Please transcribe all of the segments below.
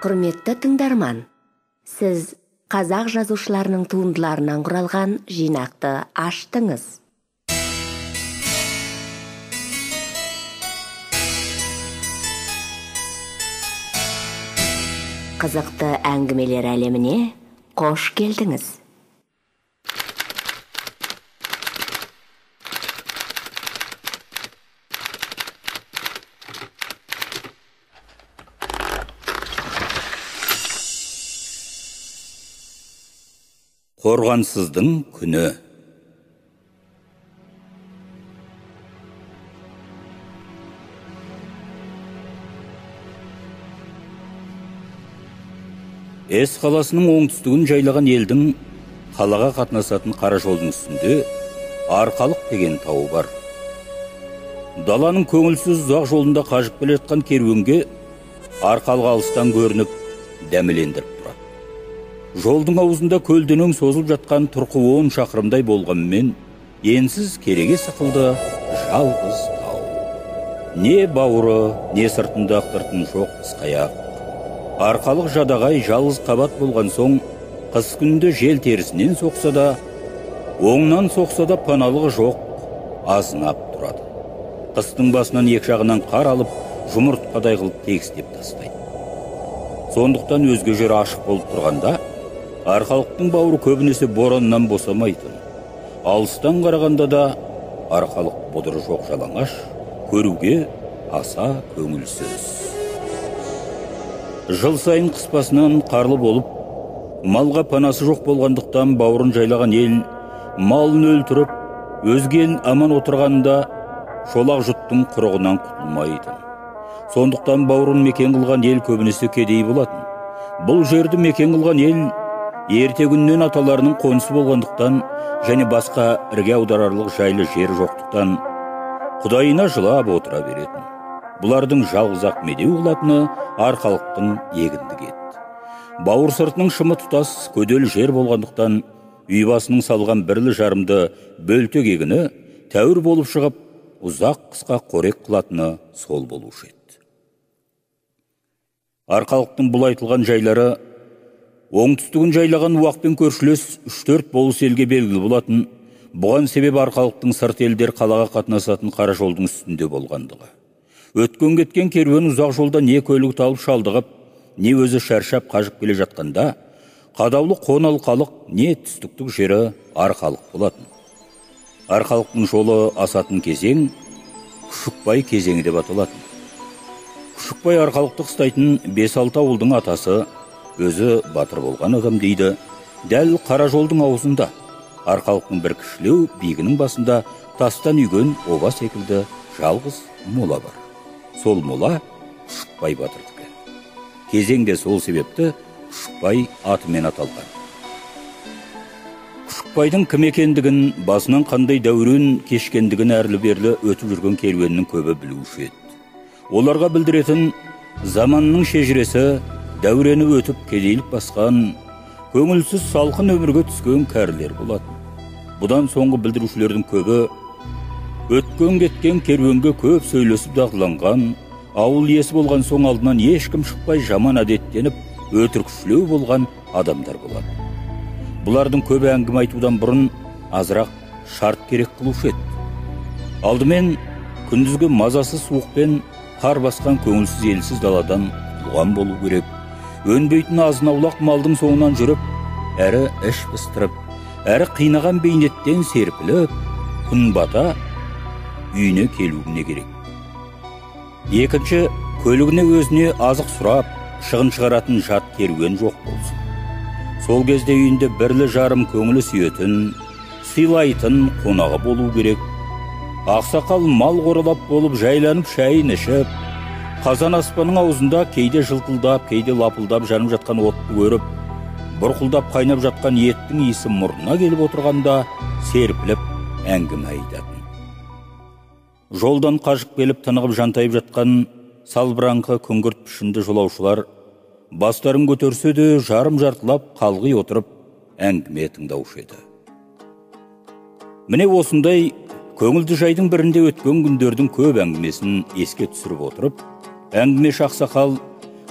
Құрметті тыңдарман, сіз қазақ жазушыларының туындыларынан құралған жинақты аштыңыз. Қызықты әңгімелер әлеміне қош келдіңіз. Қорғансыздың күні. Эс қаласының оңтүстігін жайлаған елдің қалаға қатынасатын қара жолдың үстінде Арқалық деген тау бар. Даланың көңілсіз ұзақ жолында қажып келе жатқан керуенге Арқалық алыстан көрініп дәмелендіріп тұрады. Жолдың аузында көлденең созылып жатқан тұрқы 10 шақырымдай болғанмен, енсіз кереге сықылды жалғыз тау. Не бауыры, не сыртында ақтыртын жоқ қысқаяқ. Арқалық жадағай жалғыз қабат болған соң, қыс күнде жел терісінен соқса да, оңнан соқса да паналығы жоқ, азынап тұрады. Қыстың басынан екі жағынан қар алып, жұмыртқадай қылып тегістеп тастайды. Сондықтан өзге жер ашық болып тұрғанда, Арқалықтың бауыры көбінесе бораннан босамайтын. Алыстан қарағанда да Арқалық бұдыры жоқ жалаңаш, көруге аса көңілсіз. Жыл сайын қыспасынан қарлы болып, малға панасы жоқ болғандықтан бауырын жайлаған ел малын өлтіріп, өзге ел аман отырғанда шолақ жұттың құрығынан құтылмайтын. Сондықтан бауырын мекен қылған ел көбінесе кедей болатын. Бұл жерді мекен қылған ел ерте күннен аталарының қонысы болғандықтан және басқа ірге аударарлық жайлы жері жоқтықтан құдайына жылап отыра беретін. Бұлардың жалғыз ақ медеу қылатыны Арқалықтың егіндік ет. Бауыр сыртының шымы тұтас көделі жер болғандықтан үй басының салған бірлі жарымды бөлтек егіні тәуір болып шығып, ұзақ қысқа қорек қылатыны сол болушы еді. Арқалықтың бұл айтылған жайлары оңтүстігін жайлаған уақпен көршілес 3-4 болыс елге белгілі болатын. Бұған себеп Арқалықтың сырт елдер қалаға қатынасатын қара жолдың үстінде болғандығы. Өткен кеткен керуен ұзақ жолда не көлік талып шалдығып, не өзі шаршап қажып келе жатқанда, қадаулы қоналқалық не түстіктік жері Арқалық болатын. Арқалықтың жолы асатын кезең Күшікбай кезеңі деп аталатын. Күшікбай Арқалықты қыстайтын 5-6 ауылдың атасы, өзі батыр болған адам дейді. Дәл қара жолдың аузында Арқалықтың бір кішілеу биігінің басында тастан үйген оба секілді жалғыз мола бар. Сол мола Күшікбай батырдікі. Кезеңде сол себепті Күшікбай атымен аталған. Күшікбайдың кім екендігін, басынан қандай дәурен кешкендігін әрлі-берлі өтіп жүрген керуеннің көбі білуші еді. Оларға білдіретін заманның шежіресі, дәурені өтіп кедейлік басқан, көңілсіз салқын өмірге түскен кәрілер болатын. Бұдан соңғы білдірушілердің көбі өткен кеткен керуенге көп сөйлесіп дағдыланған, ауыл иесі болған соң алдынан ешкім шықпай жаман әдеттеніп, өтірікшілеу болған адамдар болады. Бұлардың көбі әңгіме айтудан бұрын азырақ шарт керек қылушы еді. Алдымен күндізгі мазасыз суықпен қар басқан көңілсіз елсіз даладан құтылған болу керек. Өнбейтін азынаулақ малдың соңынан жүріп, әрі іш пыстырып, әрі қинаған бейнеттен серпіліп, күн бата үйіне келуіне керек. Екінші, көлігіне өзіне азық сұрап, шығын шығаратын жат керуен жоқ болсын. Сол кезде үйінде бірлі жарым көңілі сүйетін, сыйлайтын қонағы болу керек. Ақсақал мал қоралап болып жайланып шайын ішіп, қазан аспанның аузында кейде жылтылдап, кейде лапылдап жанып жатқан отты көріп, бұрқылдап қайнап жатқан еттің иісі мұрнына келіп отырғанда серпіліп әңгіме айтатын. Жолдан қажып келіп тынығып жантайып жатқан салбыраңқы күңгірт пішінді жолаушылар бастарын көтерсе де жарым-жартылап қалғи отырып әңгіме тыңдаушы еді. Міне осындай көңілді жайдың бірінде өткен күндердің көп әңгімесін еске түсіріп отырып, әңгімеші ақсақал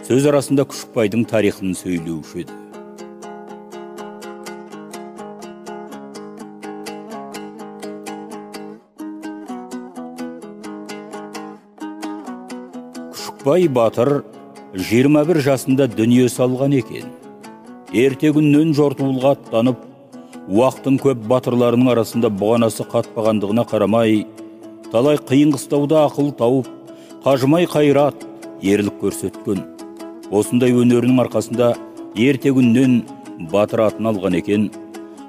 сөз арасында Күшікбайдың тарихын сөйлеуші еді. Күшікбай батыр 21 жасында дүние салған екен. Ерте күннен жортуылға аттанып, уақыттың көп батырларының арасында бұғанасы қатпағандығына қарамай, талай қиын қыстауда ақыл тауып, қажымай қайрат, ерлік көрсеткен. Осындай өнерінің арқасында ерте күннен батыр атын алған екен.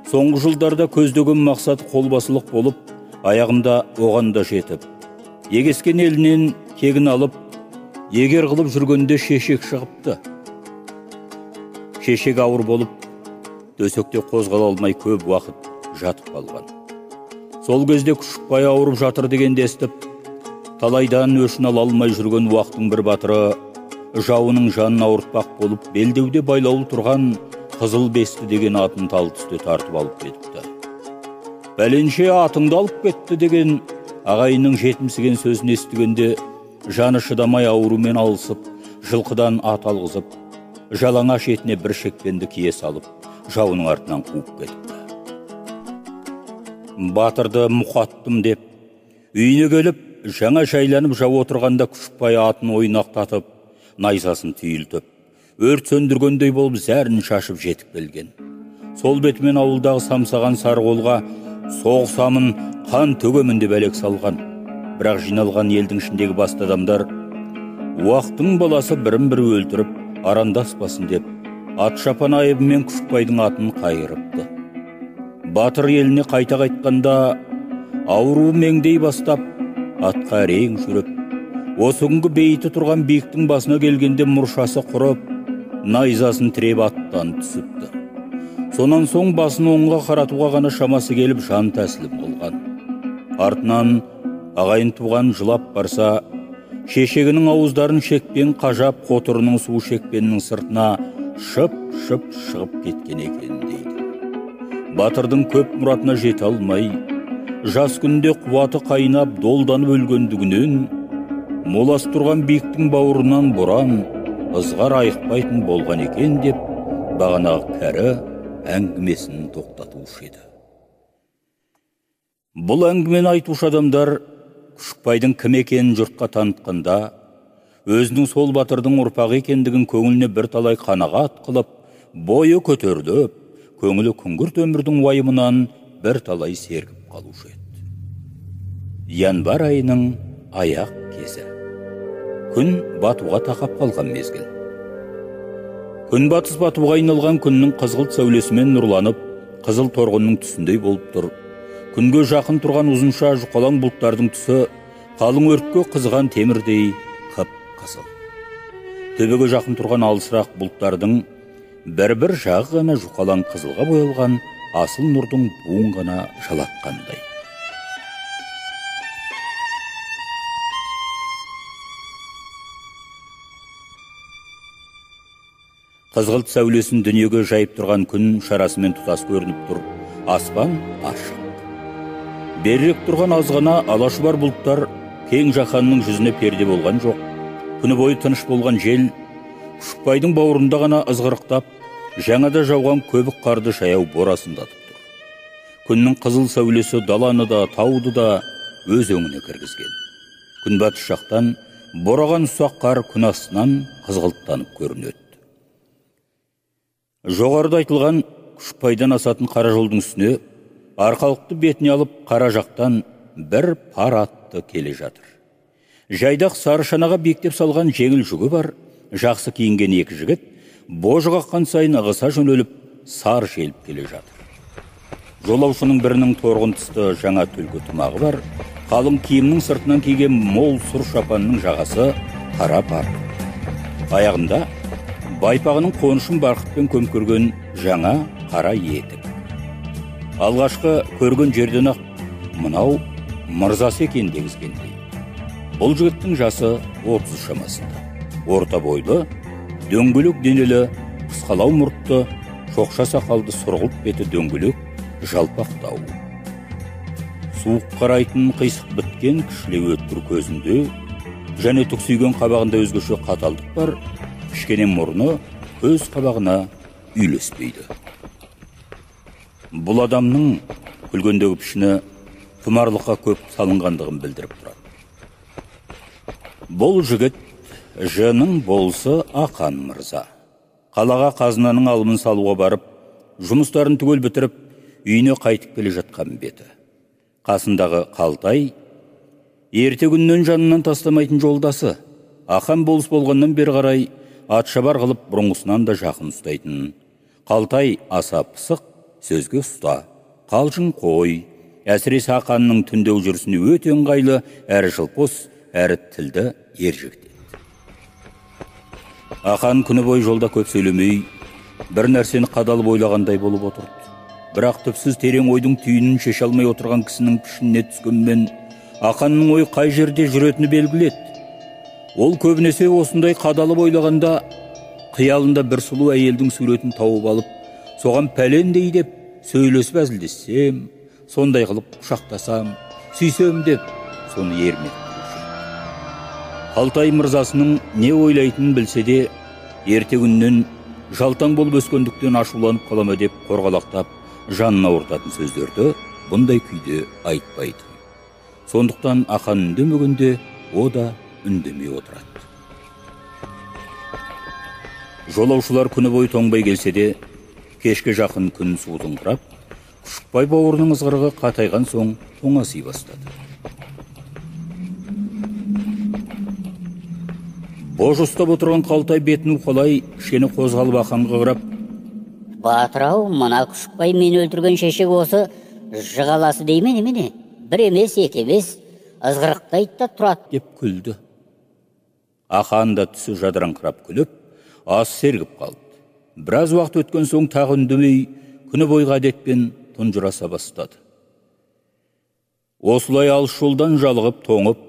Соңғы жылдарда көздеген мақсат қолбасылық болып, аяғында оған да жетіп, егескен елінен кегін алып, егер қылып жүргенде шешек шығыпты. Шешек ауыр болып, төсекте қозғала алмай көп уақыт жатып қалған. Сол кезде Күшікбай ауырып жатыр дегенді естіп, талайдан өшін ала алмай жүрген уақыттың бір батыры, жауының жанын ауыртпақ болып, белдеуде байлаулы тұрған Қызыл Бесті деген атын тал түсте тартып алып кетіпті. Бәленше атыңды алып кетті деген ағайынның жетімсіген сөзін естігенде, жаны шыдамай аурумен алысып, жылқыдан ат алғызып, жалаңаш етіне бір шекпенді кие салып, жауының артынан қуып кетіпті. Батырды мұқаттым деп, үйіне келіп, жаңа жайланып жау отырғанда Күшікбай атын ойнақтатып, найзасын түйілтіп, өрт сөндіргендей болып зәрін шашып жетіп келген. Сол бетімен ауылдағы самсаған сарғолға соғысамын, қан төгемін деп әлек салған. Бірақ жиналған елдің ішіндегі басты адамдар уақыттың баласы бірін-бірі өлтіріп, арандаспасын деп, ат шапан айыбымен Күшікбайдың атын қайырыпты. Батыр еліне қайта қайтқанда ауру меңдей бастап, атқа рең жүріп, осы күнгі бейіті тұрған биіктің басына келгенде мұршасы құрып, найзасын тіреп аттан түсіпті. Сонан соң басын оңға қаратуға ғана шамасы келіп жан тәсілім болған. Артынан ағайын туған жылап барса, шешегінің ауыздарын шекпен қажап, қотырының су шекпеннің сыртына шып-шып шығып кеткен екен дейді. Батырдың көп мұратына жете алмай, жас күнде қуаты қайнап, долданып өлгендігінен, молас тұрған биіктің бауырынан боран, ызғар айықпайтын болған екен деп, бағанағы кәрі әңгімесін тоқтатушы еді. Бұл әңгімені айтушы адамдар Күшікбайдың кім екенін жұртқа танытқанда, өзінің сол батырдың ұрпағы екендігін көңіліне бір талай қанағат қылып, бойы көтеріліп, көңілі күңгірт өмірдің уайымынан бір талай сергіп қалушы еді. Январ айының аяқ кезі. Күн батуға тақап қалған мезгіл. Күн батыс батуға айналған күннің қызғылт сәулесімен нұрланып, қызыл торғынның түсіндей болып тұр. Күнге жақын тұрған ұзынша жұқалаң бұлттардың түсі қалың өртке қызған темірдей қып-қызыл. Төбеге жақын тұрған алысырақ бұлттардың бір-бір жағы ғана жұқалаң қызылға боялған асыл нұрдың буын ғана жалатқандай. Қызғылт сәулесін дүниеге жайып тұрған күн шарасымен тұтас көрініп тұр. Аспан ашық. Берірек тұрған азғана алашы бар бұлттар кең жаһанның жүзіне перде болған жоқ. Күні бойы тыныш болған жел Күшікбайдың бауырында ғана ызғырықтап, жаңада жауған көбік қарды шаяу борасындатып тұр. Күннің қызыл сәулесі даланы да, тауды да өз өңіне кіргізген. Күнбатыс жақтан бораған ұсақ қар күн астынан қызғылттанып көрінеді. Жоғарыда айтылған Күшікбайдан асатын қара жолдың үстіне арқалықты бетіне алып қара жақтан бір пар атты келе жатыр. Жайдақ сары шанаға бектеп салған жеңіл жүгі бар, жақсы киінген екі жігіт божы қаққан сайын ығыса жөнеліп сар желіп келе жатыр. Жолаушының бірінің торғын тысты жаңа түлкі тымағы бар, қалың киімнің сыртынан киген мол сұр шапанның жағасы қара пар. Аяғында байпағының қонышын барқытпен көмкерген жаңа қара етік. Алғашқы көрген жерден ақ мынау мырзасы екен дегізгендей. Бұл жігіттің жасы 30 шамасында. Орта бойлы, дөңгелек денелі, қысқалау мұртты, шоқша сақалды сұрғылт беті дөңгелек, жалпақтау. Суық қарайтын қисық біткен кішілеу өткір көзінде, және түксиген қабағында өзгеше қаталдық бар, кішкене мұрны көз қабағына үйлеспейді. Бұл адамның күлгендегі пішіні тұмарлыққа көп салынғандығын білдіріп тұрады. Бұл жігіт жының болсы Ақан мырза. Қалаға қазынаның алымын салуға барып, жұмыстарын түгел бітіріп, үйіне қайтып келе жатқан беті. Қасындағы Қалтай, ерте күннен жанынан тастамайтын жолдасы. Ақан болыс болғаннан бері қарай атшабар қылып бұрынғысынан да жақын ұстайтын. Қалтай аса пысық, сөзге ұста, қалжың қой. Әсіресе Ақанның түндеу жүрісіне өте ыңғайлы, әрі жылпос, әрі тілді ержігіт еді. Ақан күні бойы жолда көп сөйлемей, бір нәрсені қадалып ойлағандай болып отырды. Бірақ түпсіз терең ойдың түйінін шеше алмай отырған кісінің пішініне түскенмен, Ақанның ой қай жерде жүретіні белгіледі. Ол көбінесе осындай қадалып ойлағанда, қиялында бір сұлу әйелдің суретін тауып алып, соған пәлендей деп сөйлесіп әзілдессем, сондай қылып құшақтасам, сүйсем деп, соны ермек. Қалтай мырзасының не ойлайтынын білсе де, ерте күннен жалтаң болып өскендіктен ашуланып қалама деп қорғалақтап, жанына ортатын сөздерді бұндай күйде айтпайды. Сондықтан Ақан үндемегенде, о да үндемей отырады. Жолаушылар күні бойы тоңбай келсе де, кешке жақын күн суытыңқырап, Күшікбай бауырының ызғырығы қатайған соң тоңаси бастады. Бош ұстап отырған Қалтай бетін уқалай, кішкене қозғалып Ақанға қарап: Батырау, мына Күшікбай мені өлтірген шешек осы жығаласы дейме немене? Бір емес, екі емес, ызғырықтайды да тұрады деп күлді. Ақан да түсі жадыраңқырап күліп, аз сергіп қалды. Біраз уақыт өткен соң тағы үндемей, күні бойғы әдетпен тұнжыраса бастады. Осылай алыс жолдан жалығып, тоңып,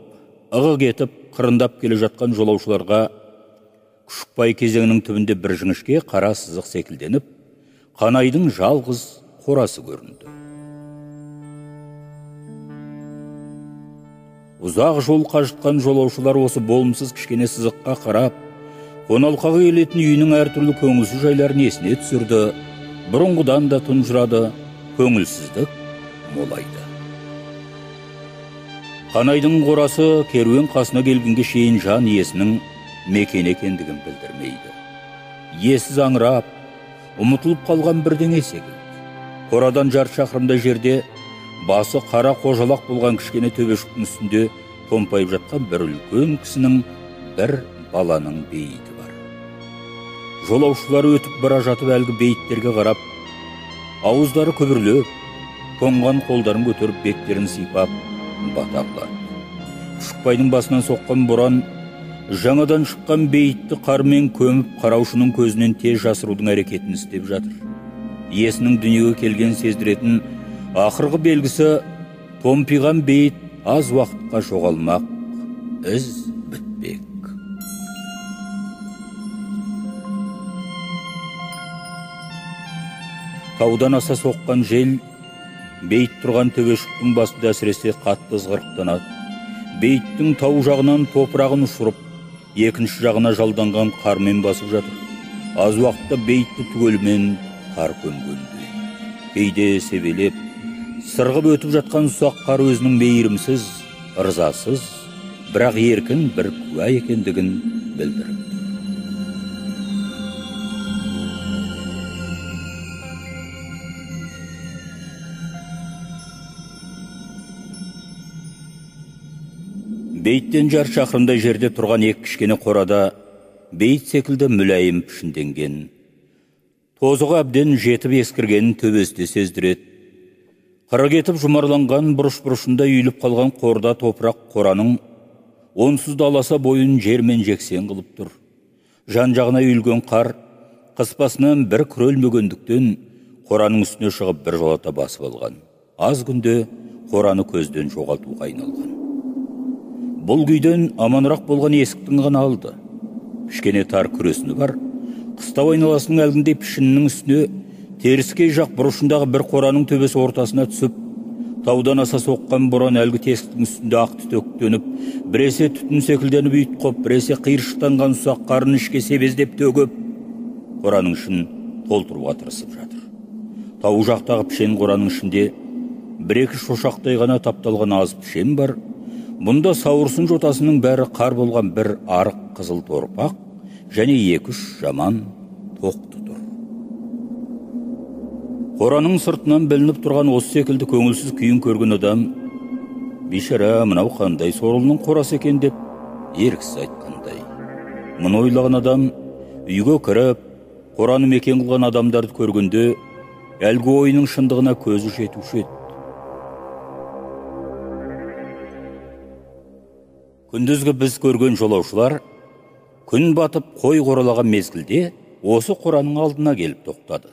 ығы кетіп, қырындап келе жатқан жолаушыларға Күшікбай кезеңінің түбінде бір жіңішке қара сызық секілденіп, қанайдың жалғыз қорасы көрінді. Ұзақ жол қажытқан жолаушылар осы болымсыз кішкене сызыққа қарап, қоналқаға келетін үйінің әртүрлі көңілсіз жайларын есіне түсірді. Бұрынғыдан да тұнжырады, көңілсіздік молайды. Қанайдың қорасы керуен қасына келгенге шейін жан иесінің мекен екендігін білдірмейді. Иесіз аңырап, ұмытылып қалған бірдеңе секілді. Қорадан жарты шақырымдай жерде басы қара қожалақ болған кішкене төбешіктің үстінде томпайып жатқан бір үлкен кісінің, бір баланың бейіті бар. Жолаушылар өтіп бара жатып әлгі бейіттерге қарап, ауыздары күбірлеп, тоңған қолдарын көтеріп беттерін сипап батағылады. Күшікбайдың басынан соққан боран жаңадан шыққан бейітті қармен көміп, қараушының көзінен тез жасырудың әрекетін істеп жатыр. Иесінің дүниеге келген сездіретін ақырғы белгісі томпиған бейіт аз уақытқа жоғалмақ, із бітпек. Таудан аса соққан жел бейіт тұрған төбешіктің басында әсіресе қатты ызғырықтанады. Бейіттің тау жағынан топырағын ұшырып, екінші жағына жалданған қармен басып жатыр. Аз уақытта бейітті түгелімен қар көмгендей. Кейде себелеп, сырғып өтіп жатқан ұсақ қар өзінің мейірімсіз, ырзасыз, бірақ еркін бір куә екендігін білдіріп. Бейіттен жар шақырымдай жерде тұрған екі кішкене қорада бейіт секілді мүләйім пішінденген, тозығы әбден жетіп ескіргенін төбесте сездіреді. Қырық етіп жұмарланған бұрыш-бұрышында үйіліп қалған қорда топырақ қораның онсыз да аласа бойын жермен жексен қылып тұр. Жан жағына үйілген қар қыспасынан бір күрелмегендіктен қораның үстіне шығып бір жолата басып алған. Аз күнде қораны көзден жоғалтуға айналған. Бұл күйден аманырақ болған есіктің ғана алды. Кішкене тар күресіні бар, қыстау айналасының әлгіндей пішінінің үстіне теріскей жақ бұрышындағы бір қораның төбесі ортасына түсіп, Таудан аса соққан боран әлгі тесіктің үстінде ақ түтектеніп, біресе түтін секілденіп үйт қоп, біресе қиыршықтанған ұсақ қарын ішке себездеп төгіп, қораның ішін толтыруға тырысып жатыр. Тау жақтағы пішен қораның ішінде бір-екі шошақтай ғана тапталған аз пішен бар. Бұнда сауырсын жотасының бәрі қар болған бір арық қызыл торпақ және 2-3 жаман тоқты тұр. Қораның сыртынан білініп тұрған осы секілді көңілсіз күйін көрген адам, бейшара мынау қандай сорлының қорасы екен деп еріксіз айтқандай. Мұны ойлаған адам үйге кіріп, қораны мекен қылған адамдарды көргенде, әлгі ойының шындығына көзі жетуші еді. Күндізгі біз көрген жолаушылар, күн батып қой қоралаған мезгілде осы қораның алдына келіп тоқтады.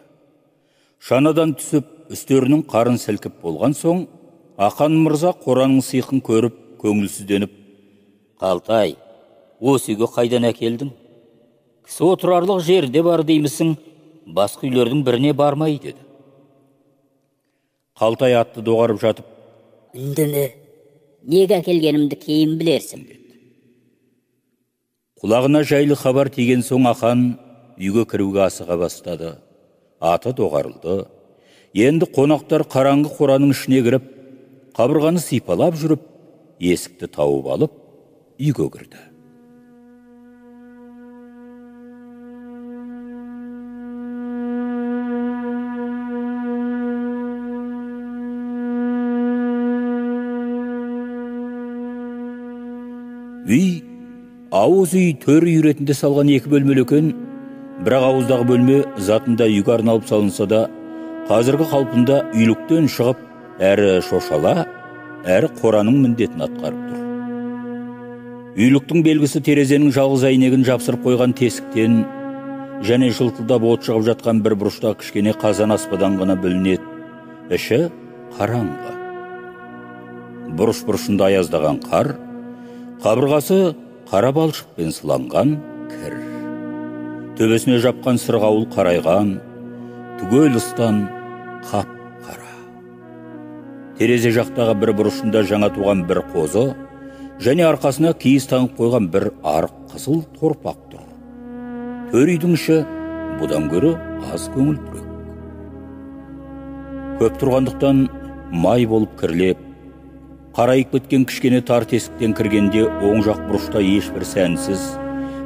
Шанадан түсіп, үстерінің қарын сілкіп болған соң, Ақан мырза қораның сиқын көріп, көңілсізденіп, «Қалтай, осы үйге қайдан әкелдің? Кісі отырарлық жерде бар деймісің, басқа үйлердің біріне бармай» деді. Қалтай атты доғарып жатып, «Үндеме, неге әкелгенімді кейін білерсің» деді. Құлағына жайлы хабар тиген соң Ақан үйге кіруге асыға бастады. Аты доғарылды. Енді қонақтар қараңғы қораның ішіне кіріп, қабырғаны сипалап жүріп, есікті тауып алып, үйге кірді. Үй, ауыз үй төр үй ретінде салған 2 бөлмелі екен. Бірақ ауыздағы бөлме затында үйге арналып салынса да, қазіргі қалпында үйліктен шығып, әрі шошала, әрі қораның міндетін атқарып тұр. Үйліктің белгісі терезенің жалғыз әйнегін жапсырып қойған тесіктен, және жылтылдап от шығып жатқан бір бұрышта кішкене қазан аспадан ғана білінеді. Іші қараңғы. Бұрыш-бұрышында аяздаған қар, қабырғасы қара балшықпен сыланған кір. Төбесіне жапқан сырғауыл қарайған, түгел ыстан қап-қара. Терезе жақтағы бір бұрышында жаңа туған бір қозы, және арқасына киіз таңып қойған бір арық қызыл торпақ тұр. Төр үйдің іші бұдан гөрі аз көңілдірек. Көп тұрғандықтан май болып кірлеп, қарайып кеткен кішкене тар тесіктен кіргенде оң жақ бұрышта ешбір сәнсіз,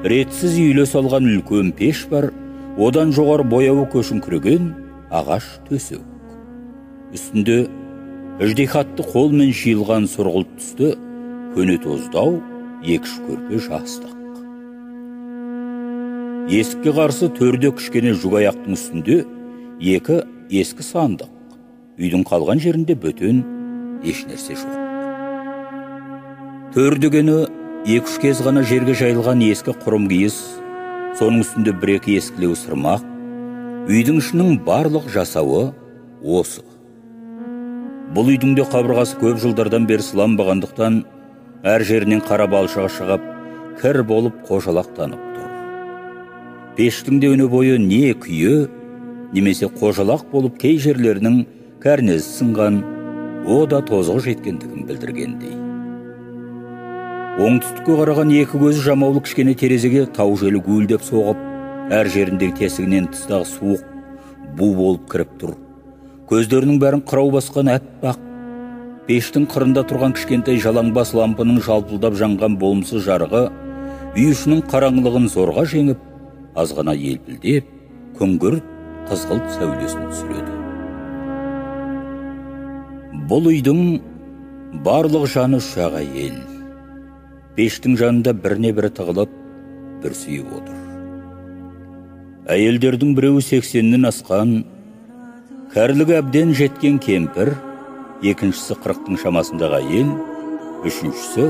ретсіз үйлі салған үлкен пеш бар, одан жоғары бояуы көшіңкіреген ағаш төсек. Үстінде іждихатты қолмен жиылған сұрғылт түсті, көне тоздау 2 көрпе жастық. Есікке қарсы төрде кішкене жүгаяқтың үстінде 2 ескі сандық. Үйдің қалған жерінде бөтен ешнәрсе жоқ. Төрдегені 2-3 кез ғана жерге жайылған ескі құрым киіз, соның үстінде 1-2 ескілеу сырмақ. Үйдің ішінің барлық жасауы осы. Бұл үйдің де қабырғасы көп жылдардан бері сыланбағандықтан, әр жерінен қара балшығы шығып, кір болып қожалақтанып тұр. Пештің де өне бойы не күйе, немесе қожалақ болып кей жерлерінің кәрнесі сынған, о да тозығы жеткендігін білдіргендей. Оңтүстікке қараған 2 көзі жамаулы кішкене терезеге тау желі гуілдеп соғып, әр жеріндегі тесігінен тыстағы суық бу болып кіріп тұр. Көздерінің бәрін қырау басқан әппақ. Пештің қырында тұрған кішкентай жалаңбас лампының жалпылдап жанған болымсыз жарығы үй ішінің қараңғылығын зорға жеңіп, азғана елпілдеп, күңгірт қызғылт сәулесін түсіреді. Бұл үйдің барлық жаны шаға ел. Пештің жанында біріне бірі тығылып, бір сүйіп отыр. Әйелдердің біреуі 80-нен асқан, кәрлігі әбден жеткен кемпір, екіншісі 40-тың шамасындағы әйел, үшіншісі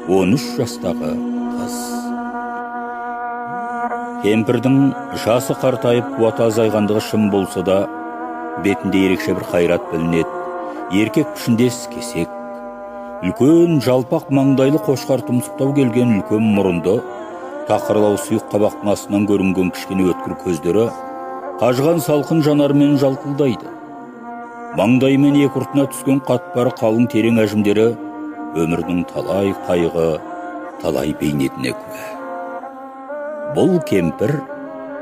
13 жастағы қыз. Кемпірдің жасы қартайып, қуаты азайғандығы шын болса да, бетінде ерекше бір қайрат білінеді. Еркек пішіндес кесек, үлкен жалпақ маңдайлы қошқар тұмсықтау келген үлкен мұрынды, тақырлау сұйық қабақтың астынан көрінген кішкене өткір көздері қажған салқын жанармен жалтылдайды. Маңдаймен екі ұртына түскен қатпары қалың терең әжімдері өмірдің талай қайғы, талай бейнетіне куә. Бұл кемпір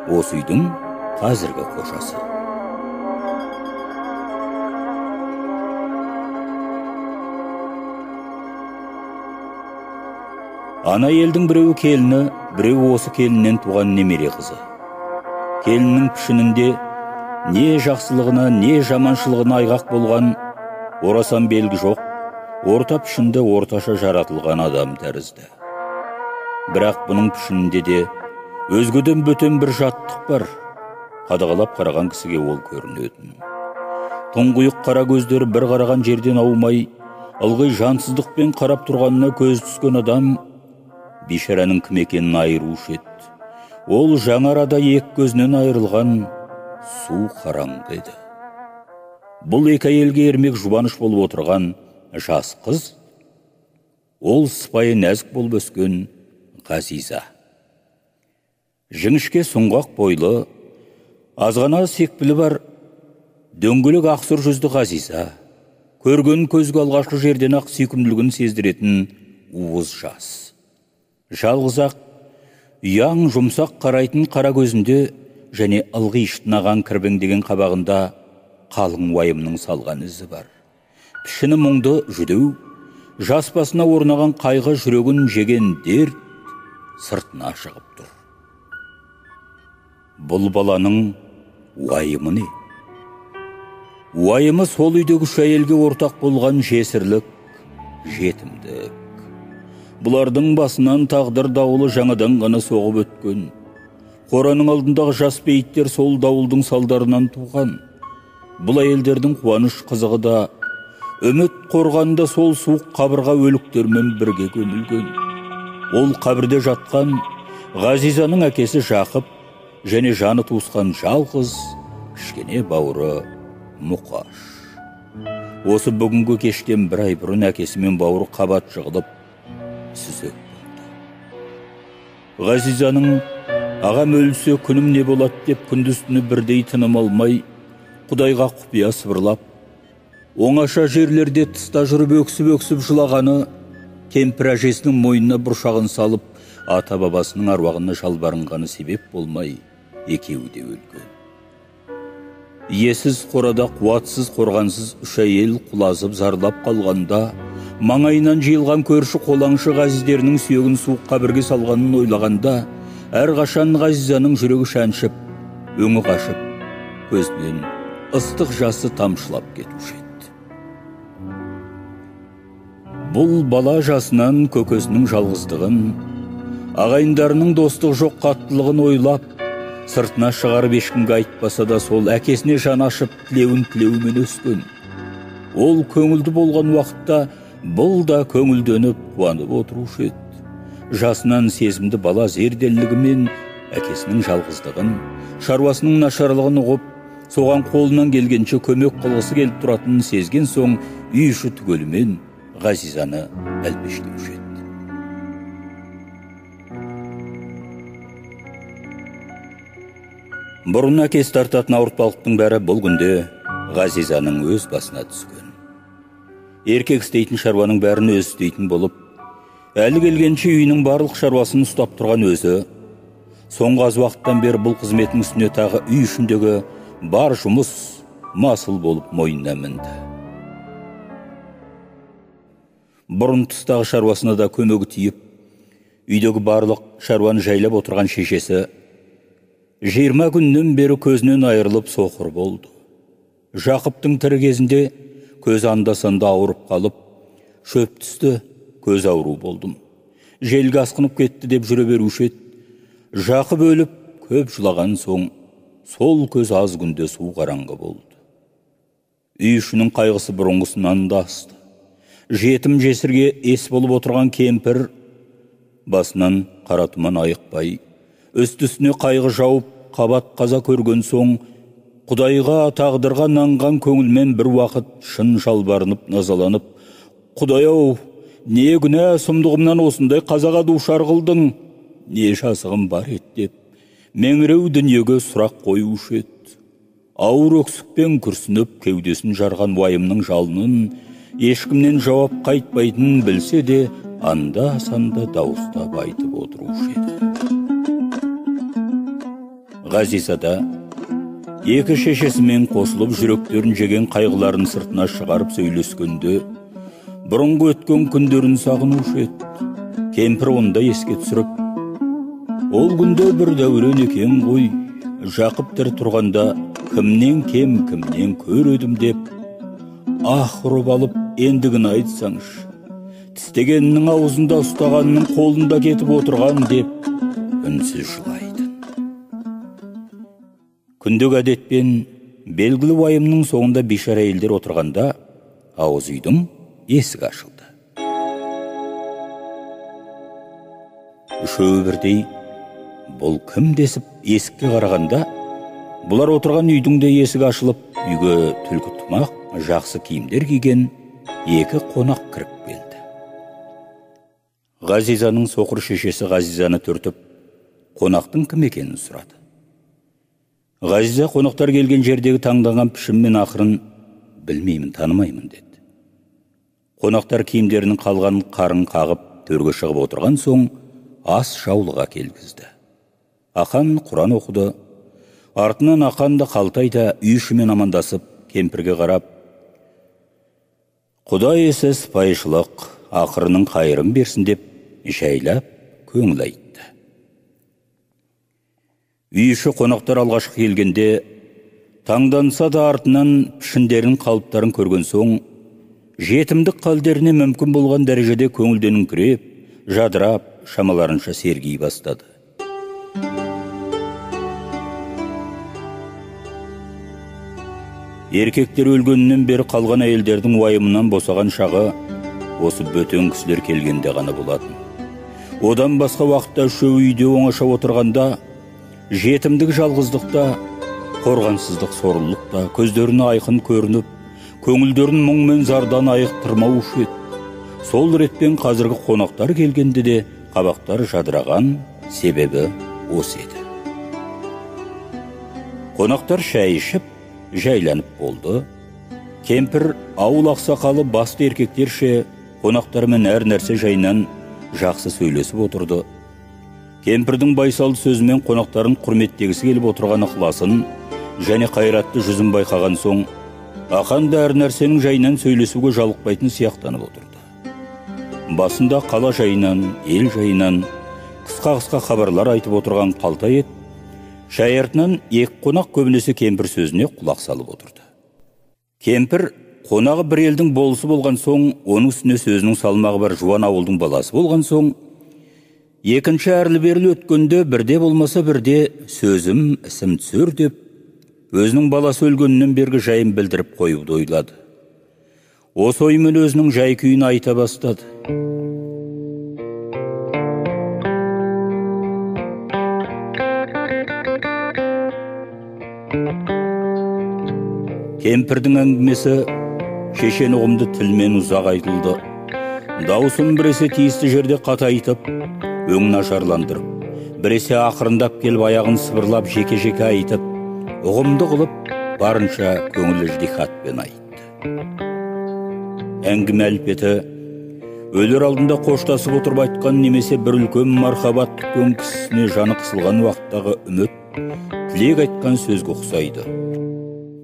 осы үйдің қазіргі қожасы. Ана елдің біреуі келіні, біреуі осы келіннен туған немере қызы. Келіннің пішінінде не жақсылығына, не жаманшылығына айғақ болған орасан белгі жоқ, орта пішінді орташа жаратылған адам тәрізді. Бірақ бұның пішінінде де өзгеден бөтен бір жаттық бар. Қадағалап қараған кісіге ол көрінетін. Тұңғиық қара көздері бір қараған жерден аумай, ылғи жансыздықпен қарап тұрғанына көз түскен адам бишараның кім екенін айырушы еді. Ол жаңарада екі көзінен айырылған су қараңғы еді. Бұл екі әйелге ермек жұбаныш болып отырған жас қыз, ол сыпайы нәзік болып өскен Ғазиза. Жіңішке сұңғақ бойлы, азғана секпілі бар дөңгелек ақсұр жүзді Ғазиза, көрген көзге алғашқы жерден ақ сүйкімділігін сездіретін уыз жас. Жалғыз-ақ ұяң жұмсақ қарайтын қара көзінде және ылғи іштінаған кірбеңдеген қабағында қалың уайымның салған ізі бар. Пішіні мұңды жүдеу, жас басына орнаған қайғы жүрегін жеген дерт сыртына шығып тұр. Бұл баланың уайымы не? Уайымы сол үйдегі үш әйелге ортақ болған жесірлік, жетімдік. Бұлардың басынан тағдыр дауылы жаңадан ғана соғып өткен. Қораның алдындағы жас бейіттер сол дауылдың салдарынан туған. Бұл әйелдердің қуаныш қызығы да, үміт қорғанда сол суық қабырға өліктермен бірге көмілген. Ол қабірде жатқан Ғазизаның әкесі Жақып және жаны туысқан жалғыз кішкене бауыры Мұқаш. Осы бүгінгі кештен бір ай бұрын әкесімен бауыры қабат жығылып сүзек болды. Ғазизаның ағам өлсе күнім не болады деп күндіз-түні бірдей тыным алмай, Құдайға құпия сыбырлап, оңаша жерлерде тыста жүріп өксіп жылағаны, кемпір әжесінің мойнына бұршағын салып, ата-бабасының аруағына жалбарынғаны себеп болмай, екеуі де өлген. Иесіз қорада қуатсыз қорғансыз үш әйел құлазып зарлап қалғанда, маңайынан жиылған көрші қолаңшы Ғазиздерінің сүйегін суық қабірге салғанын ойлағанда, әрқашан Ғазизаның жүрегі шаншып, өңі қашып, көзінен ыстық жасы тамшылап кетуші еді. Бұл бала жасынан көкесінің жалғыздығын, ағайындарының достық жоқ қаттылығын ойлап, сыртына шығарып ешкімге айтпаса да сол әкесіне жан ашып тілеумен өскен. Ол көңілді болған уақытта бұл да көңілденіп қуанып отырушы еді. Жасынан сезімді бала зерделілігімен әкесінің жалғыздығын, шаруасының нашарлығын ұғып, соған қолынан келгенше көмек қылғысы келіп тұратынын сезген соң үй іші түгелімен Ғазизаны әлпештеуші еді. Бұрын әкесі тартатын ауыртпалықтың бәрі бұл күнде Ғазизаның өз басына түскен. Еркек істейтін шаруаның бәрін өз істейтін болып, әлі келгенше үйінің барлық шаруасын ұстап тұрған өзі, соңғы аз уақыттан бері бұл қызметінің үстіне тағы үй ішіндегі бар жұмыс масыл болып мойнына мінді. Бұрын тыстағы шаруасына да көмегі тиіп, үйдегі барлық шаруаны жайлап отырған шешесі 20 күннен бері көзінен айырылып соқыр болды. Жақыптың тірі кезінде көз анда-санда ауырып қалып, шөп түсті, көз ауру болдым. Желге асқынып кетті деп жүре беруші еді. Жақып өліп, көп жылаған соң, сол көз аз күнде су қараңғы болды. Үй ішінің қайғысы бұрынғысынан да асты. Жетім жесірге ес болып отырған кемпір басынан қара тұман айықпай, үсті-үстіне қайғы жауып, қабат қаза көрген соң, Құдайға тағдырға нанған көңілмен бір уақыт шын жалбарынып, назаланып, «Құдай-ау, не күнә сұмдығымнан осындай қазаға душар қылдың, не жазығым бар еді» деп, меңіреу дүниеге сұрақ қоюшы еді. ауыр өксікпен күрсініп кеудесін жарған уайымның жалынын ешкімнен жауап қайтпайтынын білсе де анда-санда дауыстап айтып отырушы еді. Ғазизада екі шешесімен қосылып жүректерін жеген қайғыларын сыртына шығарып сөйлескенде бұрынғы өткен күндерін сағынушы еді. Кемпір онда еске түсіріп, ол күнде бір дәурен екен ғой, жақып тірі тұрғанда кімнен кем, кімнен көр едім деп, ұрып алып ендігін айтсаңшы, тістегеннің аузында ұстағанның қолында кетіп отырған деп, үнсіз жылайды. Күндік әдетпен белгілі уайымның соңында бейшара әйелдер отырғанда, ауыз үйдің есігі ашылды. Үшеуі бірдей, бұл кім десіп есікке қарағанда, бұлар отырған үйдің де есігі ашылып, үйге түлкі тымақ, жақсы киімдер киген екі қонақ кіріп келді. Ғазизаның соқыр шешесі Ғазизаны түртіп, қонақтың кім екенін сұрады. Ғазиза қонақтар келген жердегі таңданған пішінмен ақырын, білмеймін, танымаймын деді. Қонақтар киімдерінің қалған қарын қағып, төрге шығып отырған соң, ас жаулыға келгізді. Ақан Құран оқыды. Артынан Ақан да Қалтай да үй ішімен амандасып, кемпірге қарап, Құдай есі сыпайшылық, ақырының қайырын берсін деп, жайлап көңіл айтты. Үй іші қонақтар алғашқы келгенде, таңданса да артынан пішіндерін қалыптарын көрген соң, жетімдік қалдеріне мүмкін болған дәрежеде көңілденің күреп, жадырап, шамаларынша сергей бастады. Еркектер өлгеннен бері қалған әйелдердің уайымынан босаған шағы осы бөтен кісілер келгенде ғана болатын. Одан басқа уақытта үшеуі үйде оңаша отырғанда, жетімдік жалғыздықта, қорғансыздық сорлылықта, көздеріне айқын көрініп, көңілдерін мұң мен зардан айықтырмаушы еді. Сол ретпен қазіргі қонақтар келгенде де қабақтар жадыраған себебі осы еді. Қонақтар шай ішіп, жайланып болды. Кемпір ауыл ақсақалы басты еркектерше қонақтармен әр нәрсе жайынан жақсы сөйлесіп отырды. Кемпірдің байсалды сөзімен қонақтарын құрметтегісі келіп отырған ықыласын және қайратты жүзін байқаған соң, Ақан да әр нәрсенің жайынан сөйлесуге жалықпайтын сияқтанып отырды. Басында қала жайынан, ел жайынан қысқа-қысқа хабарлар айтып отырған Қалтай еді. Шай артынан екі қонақ көбінесе кемпір сөзіне құлақ салып отырды. Кемпір қонағы бір елдің болысы болған соң, оның үстіне сөзінің салмағы бар жуан ауылдың баласы болған соң, екінші әрлі-берлі өткенде бірде болмаса бірде сөзім ісім түсер деп, өзінің баласы өлгеннен бергі жайын білдіріп қойуды ойлады. Осы оймен өзінің жай күйін айта бастады. Кемпірдің әңгімесі шешен ұғымды тілмен ұзақ айтылды. Даусын біресе тиісті жерде қатайтып, өңін ажарландырып, біресе ақырындап келіп аяғын сыбырлап жеке-жеке айтып, ұғымды қылып, барынша көңілі ждихатпен айтты. Әңгіме әлпеті, өлер алдында қоштасып отырып айтқан немесе бір үлкен мархабат күткен кісісіне жаны қысылған уақыттағы үміт, тілек айтқан сөзге ұқсайды.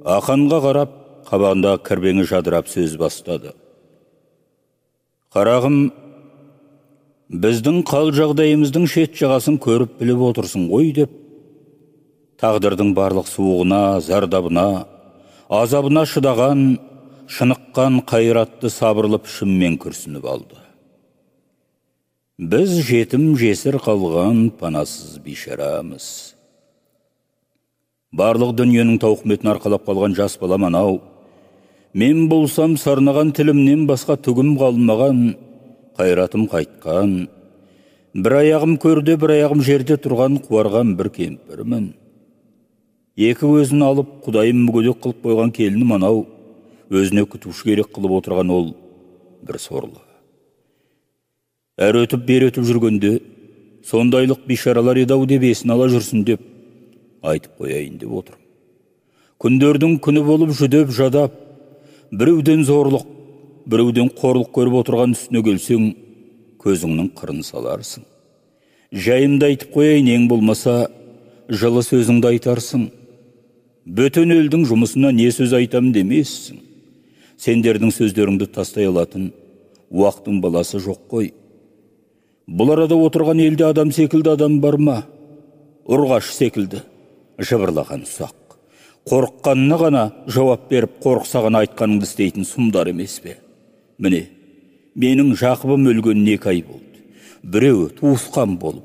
Ақанға қарап, қабағында кірбеңі жадырап сөз бастады. Қарағым, біздің қал жағдайымыздың шет жағасын көріп біліп отырсын ғой деп, тағдырдың барлық суығына, зардабына, азабына шыдаған, шыныққан қайратты сабырлы пішінмен күрсініп алды. Біз жетім жесір қалған панасыз бейшарамыз. Барлық дүниенің тауқыметін арқалап қалған жас балам анау, мен болсам сарнаған тілімнен басқа түгім қалмаған, қайратым қайтқан, бір аяғым көрде, бір аяғым жерде тұрған қуарған бір кемпірмін. Екі өзін алып, Құдайым мүгедек қылып қойған келінім анау, өзіне күтуші керек қылып отырған ол бір сорлы. Әр өтіп бер өтіп жүргенде, сондайлық бишаралар едау деп есін ала жүрсін деп айтып қояйын деп отырым. Күндердің күні болып жүдеп жадап, біреуден зорлық, біреуден қорлық көріп отырған үстіне келсең, көзіңнің қырын саларсың. Жайымды айтып қояйын, ең болмаса, жылы сөзіңді айтарсың. Бөтен елдің жұмысына не сөз айтам демессің. Сендердің сөздеріңді тастай алатын уақыттың баласы жоқ қой. Бұл арада отырған елде адам секілді адам бар ма? Ұрғаш секілді, жыбырлаған ұсақ. Қорыққанына ғана жауап беріп, қорықсаған айтқаныңды істейтін сұмдар емес пе? Міне, менің Жақыбым өлгеніне 2 ай болды. Біреуі туысқан болып,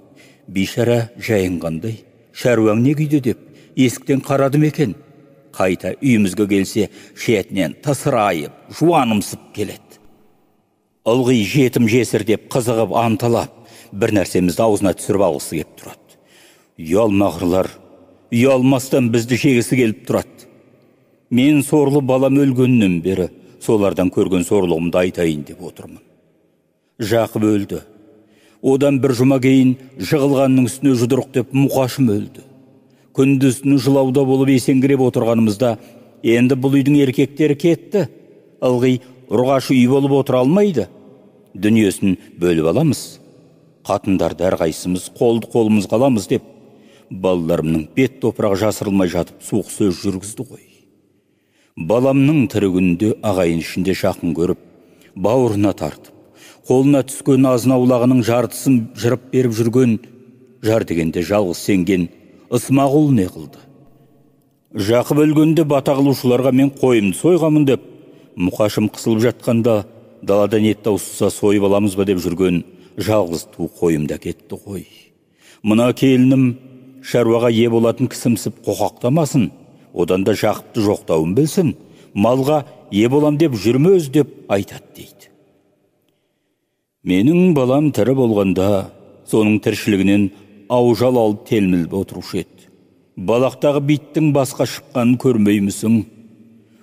бейшара жайынғандай, шаруаң не күйде деп, есіктен қарадым екен. Қайта үйімізге келсе, шетінен тысырайып, жуанымсып келеді. Ылғи жетім жесір деп қызығып анталап, бір нәрсемізді аузына түсіріп алғысы кеп тұрады. Ұялмағырлар, ұялмастан бізді жегісі келіп тұрады. Мен сорлы балам өлгеннен бері солардан көрген сорлығымды айтайын деп отырмын. Жақып өлді. Одан бір жұма кейін жығылғанның үстіне жұдырық деп Мұқашым өлді. Күндізін жылауда болып есеңгіреп отырғанымызда, енді бұл үйдің еркектері кетті. Ылғи ұрғаш үй болып отыра алмайды. Дүниесін бөліп аламыз. Қатындарды әрқайсымыз қолды қолымыз қаламыз деп, балаларымның бет топырақ жасырылмай жатып суық сөз жүргізді ғой. Баламның тірі күнінде ағайын ішінде жақын көріп, бауырына тартып, қолына түскен азынаулағының жартысын жырып беріп жүрген, жар дегенде жалғыз сенген Ысмағұл не қылды? Жақып өлгенде бата қылушыларға мен қойымды сойғамын деп, Мұқашым қысылып жатқанда, далада ет таусыса сойып аламыз ба деп жүрген жалғыз ту қойымда кетті ғой. Мына келінім шаруаға ие болатын кісімсіп қоқақтамасын, одан да Жақыпты жоқтауын білсін, малға ие болам деп жүрмөз деп айтады дейді. Менің балам тірі болғанда, соның тіршілігінен аужал алып телміліп отырушы еді. Балақтағы биттің басқа шыққанын көрмеймісің?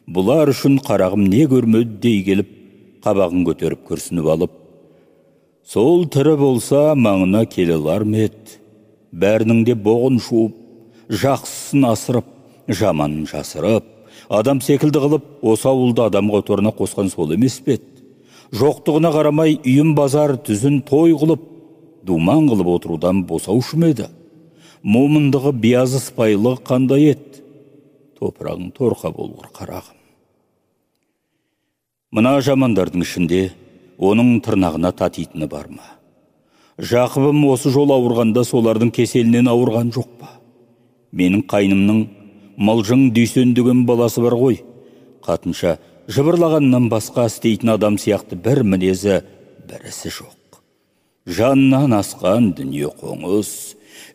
Бұлар үшін қарағым не көрмеді дей келіп, қабағын көтеріп күрсініп алып, сол тірі болса маңына келелар мед. Бәрінің де боғын шуып, жақсысын асырып, жаманын жасырып, адам секілді қылып, осы ауылды адамға торына қосқан сол емес пет. Жоқтығына қарамай үйін базар түзін той қылып, думан қылып отырудан босаушы еді. Момындығы биязы сыпайылығы қандай ет? Топырағың торқа болғыр қарағым. Мына жамандардың ішінде оның тырнағына татитыны бар ма? Жақыбым осы жол ауырғанда солардың кеселінен ауырған жоқ па? Менің қайнымның мылжың дүйсендеген баласы бар ғой. Қатынша жыбырлағаннан басқа істейтін адам сияқты бір мінезі, бір ісі жоқ. Жаннан асқан дүние қоңыз,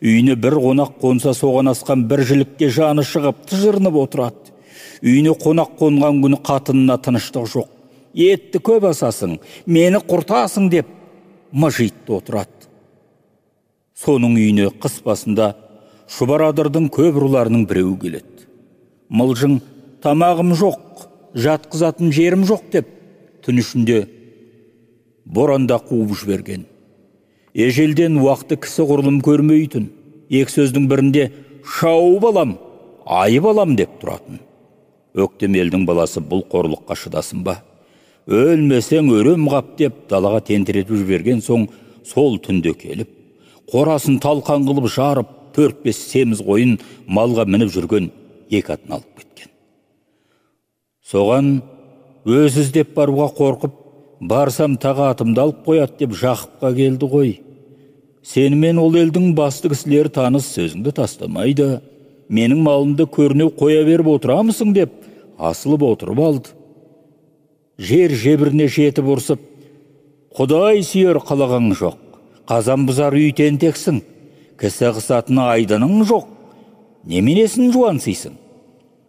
үйіне бір қонақ қонса соған асқан бір жілікке жаны шығып тыжырынып отырады. Үйіне қонақ қонған күні қатынына тыныштық жоқ. Етті көп асасың, мені құртасың деп мыжитты отырады. Соның үйіне қыс басында Шұбарадырдың көп руларының біреуі келеді. Мылжың тамағым жоқ, жатқызатын жерім жоқ деп, түн ішінде боранда қуып жіберген. Ежелден уақыты кісі құрылым көрмейтін, екі сөздің бірінде шауып алам, айып алам деп тұратын. Өктемелдің баласы бұл қорлыққа шыдасын ба? Өлмесең өрем қап деп далаға тентіретіп жіберген соң, сол түнде келіп, қорасын талқан қылып жарып, 4-5 семіз қойын малға мініп жүрген екі атын алып кеткен. Соған өз іздеп баруға қорқып, барсам таға атымды алып қояды деп Жақыпқа келді ғой. Сенімен ол елдің басты кісілері таныс, сөзіңді тастамайды. Менің малымды көрінеу қоя беріп отырамысың деп асылып отырып алды. Жер жебіріне жетіп ұрсып, Құдай сүйер қалаған жоқ, қазан бұзар үйтен тексің, кісі қысатыны айдының жоқ, неменесін жуансыйсың?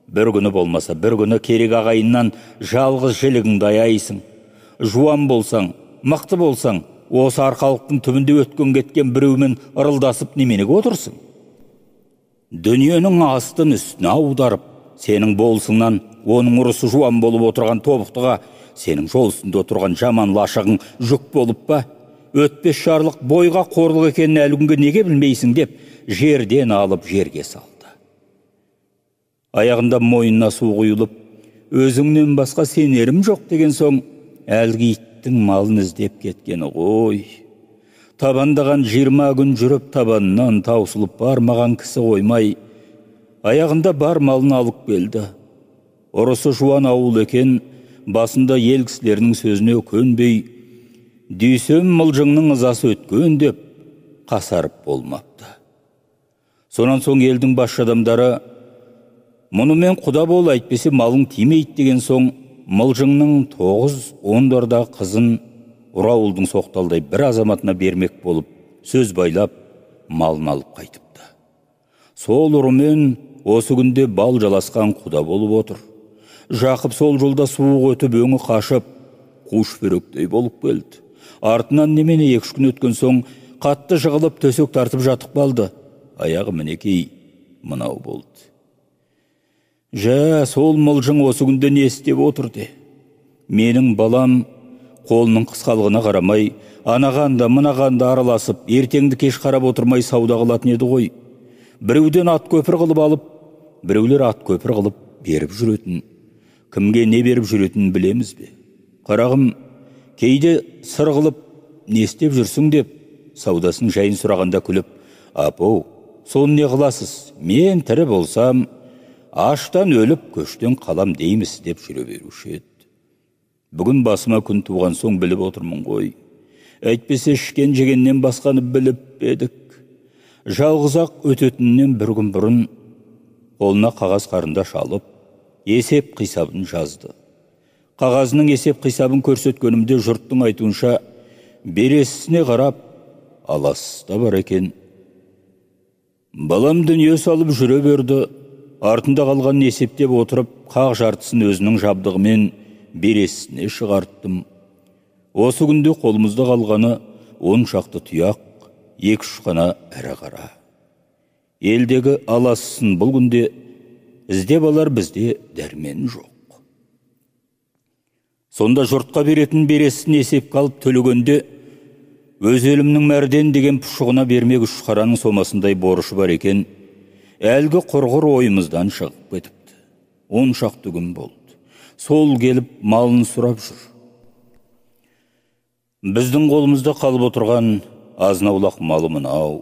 Бір күні болмаса, бір күні керек ағайыннан жалғыз жілігіңді аяйсың. Жуан болсаң, мықты болсаң, осы арқалықтың түбінде өткен кеткен біреумен ырылдасып неменеге отырсың? Дүниенің астын үстіне аударып, сенің болсыңнан оның ұрысы жуан болып отырған тобықтыға, сенің жол үстінде отырған жаман лашығың жүк болып па? Өтпес жарлық бойға қорлық екенін әлі күнге неге білмейсің деп, жерден алып жерге салды. Аяғында мойнына су құйылып, өзіңнен басқа сенерім жоқ деген соң, әлгі иттің малын іздеп кеткені ғой. Табандаған 20 күн жүріп табанынан таусылып бармаған кісі қоймай, аяғында бар малын алып келді. Ұрысы жуан ауыл екен, басында ел кісілерінің сөзіне көнбей, дүйсем мылжыңның ызасы өткен деп қасарып болмапты. Сонан соң елдің басшы адамдары, мұнымен құда бол, әйтпесе малың тимейді деген соң, мылжыңның 9-10 қызын Ұрауылдың соқталдай бір азаматына бермек болып, сөз байлап, малын алып қайтыпты. Сол ұрымен осы күнде бал жаласқан құда болып отыр. Жақып сол жолда суық өтіп, өңі қашып, қуш бөректей болып келді. Артынан немене 2 күн өткен соң, қатты жығылып, төсек тартып жатып қалды. Аяғы мінекей мынау болды. Сол мылжың осы күнде не істеп отырды? Менің балам қолының қысқалығына қарамай, анағанда, мынағанда араласып, ертеңді кеш қарап отырмай сауда қылатын еді ғой. Біреуден ат көпір қылып алып, біреулер ат көпір қылып беріп жүретін. Кімге не беріп жүретін білеміз бе? Қарағым, кейде сыр қылып, не істеп жүрсің деп, саудасын жайын сұрағанда күліп, апау, соны не қыласыз? Мен тірі болсам, аштан өліп, көштен қалам дейміз деп жүре беруші еді. Бүгін басыма күн туған соң біліп отырмын ғой. Әйтпесе ішкен жегеннен басқаны біліп едік. Жалғызақ өтетіннен бір күн бұрын қолына қағаз қарындаш алып, есеп қисабын жазды. Қағазының есеп қисабын көрсеткенімде жұрттың айтуынша бересісіне қарап, аласыз да бар екен. Балам дүние салып жүре берді, артында қалған есептеп отырып, қақ жартысын өзінің жабдығымен бересісіне шығарттым. Осы күнде қолымызда қалғаны 10 шақты тұяқ, 2-3 қана әрі қара. Елдегі аласысын бұл күнде іздеп алар бізде дәрмен жоқ. Сонда жұртқа беретін бересісін есеп қалып төлегенде, өз елімнің мәрден деген пұшығына бермек 3 қараның сомасындай борышы бар екен, әлгі құрғыр ойымыздан шығып кетіпті. 10 шақты күн болды. Сол келіп малын сұрап жүр. Біздің қолымызда қалып отырған азнаулақ малы мынау.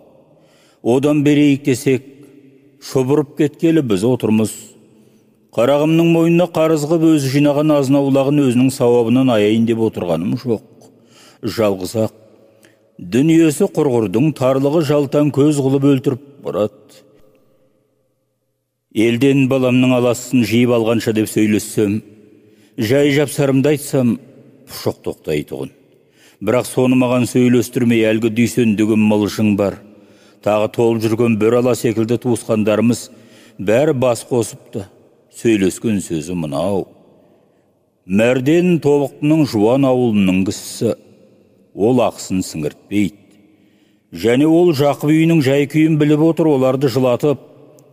Одан берейік десек, шұбырып кеткелі біз отырмыз. Қарағымның мойнына қарыз қып өзі жинаған азнаулағын өзінің сауабынан аяйын деп отырғаным жоқ. Жалғызақ, дүниесі құрғырдың тарлығы жалтан көз қылып өлтіріп барады. Елден баламның аласын жиып алғанша деп сөйлессем, жай жапсарымды айтсам, пұшық тоқтайтұғын. Бірақ соны маған сөйлестірмей әлгі дүйсендеген мылжың бар. Тағы толып жүрген бір ала секілді туысқандарымыз бәрі бас қосыпты. Сөйлескен сөзі мынау. Мәрден Тобықтының жуан ауылының кісісі, ол ақысын сіңіртпейді. Және ол Жақып үйінің жай күйін біліп отыр, оларды жылатып,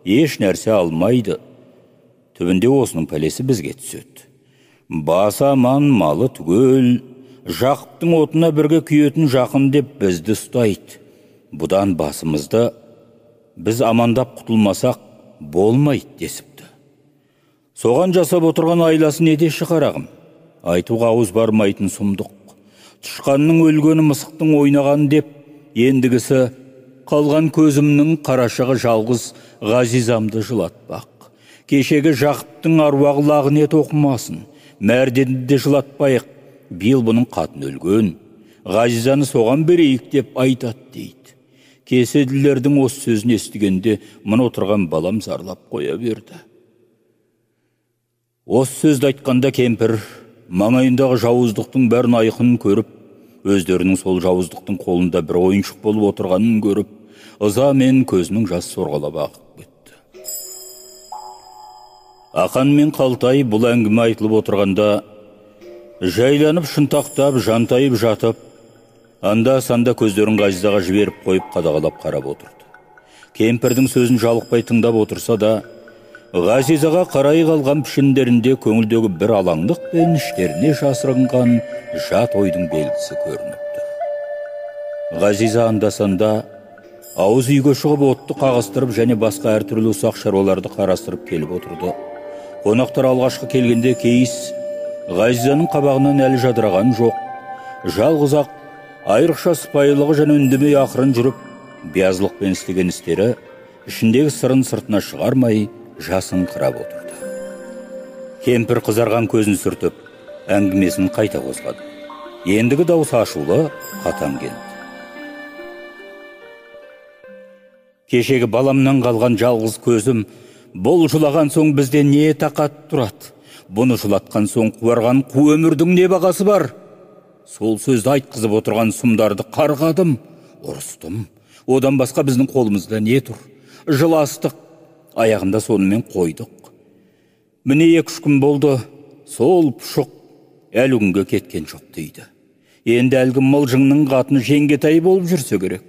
еш нәрсе алмайды. Түбінде осының пәлесі бізге түседі. Бас аман, малы түгел, Жақыптың отына бірге күйетін жақын деп бізді ұстайды. Бұдан басымызды біз амандап құтылмасақ болмайды десіпті. Соған жасап отырған айласы не деші қарағым? Айтуға ауыз бармайтын сұмдық. Тышқанның өлгені мысықтың ойнаған деп, ендігісі қалған көзімнің қарашығы жалғыз ғазизамды жылатпақ. Кешегі Жақыптың аруағы лағынет оқымасын, мәрденді де жылатпайық. Бил бұның қатын өлген, ғазизаны соған берейік деп айтады дейді. Кеседілердің осы сөзін естігенде мұны отырған балам зарлап қоя берді. Осы сөзді айтқанда кемпір маңайындағы жауыздықтың бәрін айқын көріп, өздерінің сол жауыздықтың қолында бір ойыншық болып отырғанын көріп, ыза мен көзінің жас сорғалап ағып кетті. Ақан мен Қалтай бұл әңгіме айтылып отырғанда жайланып шынтақтап жантайып жатып, анда-санда көздерін ғазизаға жіберіп қойып қадағалап қарап отырды. Кемпірдің сөзін жалықпай тыңдап отырса да, ғазизаға қарай қалған пішіндерінде көңілдегі бір алаңдық пен іштеріне жасырынған жат ойдың белгісі көрініпті. Ғазиза анда-санда Ауыз үйге шығып отты қағыстырып және басқа әртүрлі ұсақ шаруаларды қарастырып келіп отырды. Қонақтар алғашқы келгенде кейіс Ғазизаның қабағынан әлі жадыраған жоқ. Жалғыз ақ айрықша сыпайылығы және үндемей ақырын жүріп, биязылықпен істеген істері ішіндегі сырын сыртына шығармай жасыңқырап отырды. Кемпір қызарған көзін сүртіп, әңгімесін қайта қозғады. Ендігі дауыс ашулы, қатаң келді. Кешегі баламнан қалған жалғыз көзім, бұл жылаған соң бізде не тақат тұрады? Бұны жылатқан соң қуарған қу өмірдің не бағасы бар? Сол сөзді айтқызып отырған сұмдарды қарғадым, ұрыстым. Одан басқа біздің қолымызда не тұр? Жыластық, аяғында сонымен қойдық. Міне 2-3 күн болды, сол пұшық әлі күнге кеткен жоқ дейді. Енді әлгі мылжыңның қатыны Жеңгетай болып жүрсе керек.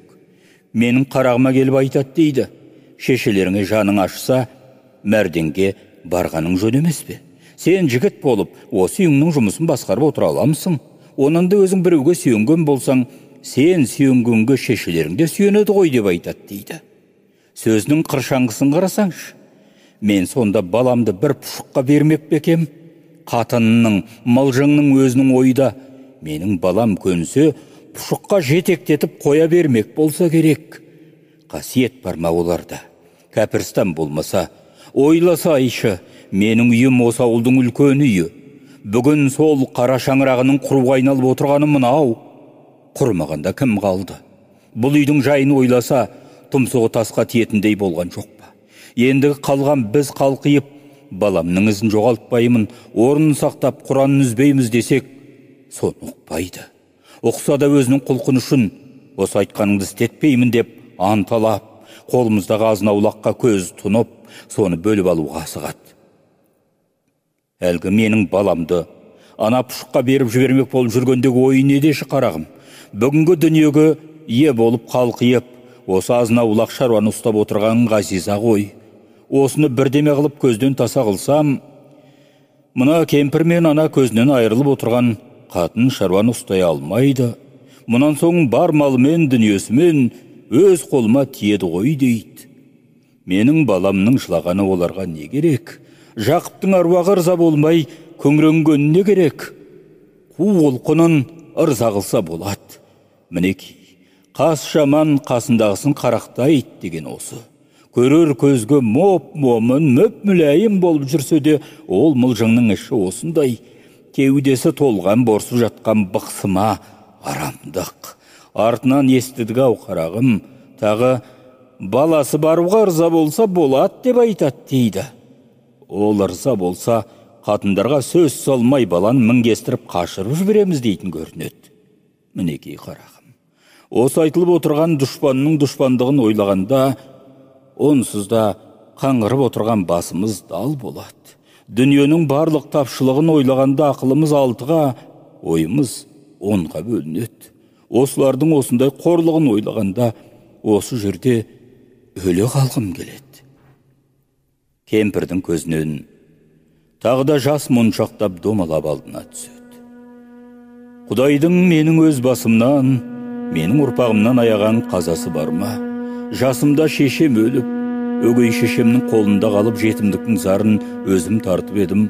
Менің қарағыма келіп айтады дейді. Шешелеріңе жаның ашса, Мәрденге барғаның жөн емес пе? Сен жігіт болып, осы үйіңнің жұмысын басқарып отыра аламысың? Онан да өзің біреуге сүйенген болсаң, сен сүйенгенге шешелерің де сүйенеді ғой деп айтады дейді. Сөзінің қыршаңғысын қарасаңшы. Мен сонда баламды бір пұшыққа бермек бекем? Қатынның, мылжыңның өзінің ойда. Менің балам көнсе, пұшыққа жетектетіп қоя бермек болса керек. Қасиет бар ма оларда? Кәпірстан болмаса, ойласа айшы, менің үйім осы ауылдың үлкен үйі. Бүгін сол қара шаңырағының құруға айналып отырғаны мынау. Құрмағанда кім қалды? Бұл үйдің жайын ойласа, тұмсығы тасқа тиетіндей болған жоқ па? Ендігі қалған біз қалқиып, баламның ізін жоғалтпаймын, орнын сақтап Құранын үзбейміз десек, соны ұқпайды. Ұқса да өзінің құлқын үшін, осы айтқаныңды істетпеймін деп анталап, қолымыздағы азынаулаққа көз тұнып, соны бөліп алуға асығады. Әлгі менің баламды ана пұшыққа беріп жібермек болып жүргендегі ойы не деші қарағым? Бүгінгі дүниеге ие болып қалқиып, осы азынаулақ шаруаны ұстап отырған Ғазиза ғой. Осыны бірдеме қылып көзден таса қылсам, мына кемпір мен ана көзінен айырылып отырған қатын шаруаны ұстай алмайды. Мұнан соң бар малымен, дүниесімен өз қолыма тиеді ғой дейді. Менің баламның жылағаны оларға не керек? Жақыптың аруағы ырза болмай, көңренгені не керек? Қу олқынын ырза қылса болады. Мінекей, қас жаман қасындағысын қарақтайды деген осы. Көрер көзге моп-момын, мөп-мүләйім болып жүрсе де, ол мылжыңның іші осындай. Кеудесі толған борсып жатқан бықсыма арамдық. Артынан естідігі ау қарағым, тағы баласы баруға ырза болса болады деп айтады дейді. Ол ырза болса, қатындарға сөз салмай баланы мінгестіріп қашырып жібереміз дейтін көрінеді. Мінекей қарағым, осы айтылып отырған дұшпанның дұшпандығын ойлағанда, онсыз да қаңғырып отырған басымыз дал болады. Дүниенің барлық тапшылығын ойлағанда ақылымыз 6-ға, ойымыз 10-ға бөлінеді. Осылардың осындай қорлығын ойлағанда, осы жерде өле қалғым келеді. Кемпірдің көзінен тағы да жас мұншақтап домалап алдына түседі. Құдайдың менің өз басымнан, менің ұрпағымнан аяған қазасы бар ма? Жасымда шешем өліп, өгей шешемнің қолында қалып жетімдіктің зарын өзім тартып едім.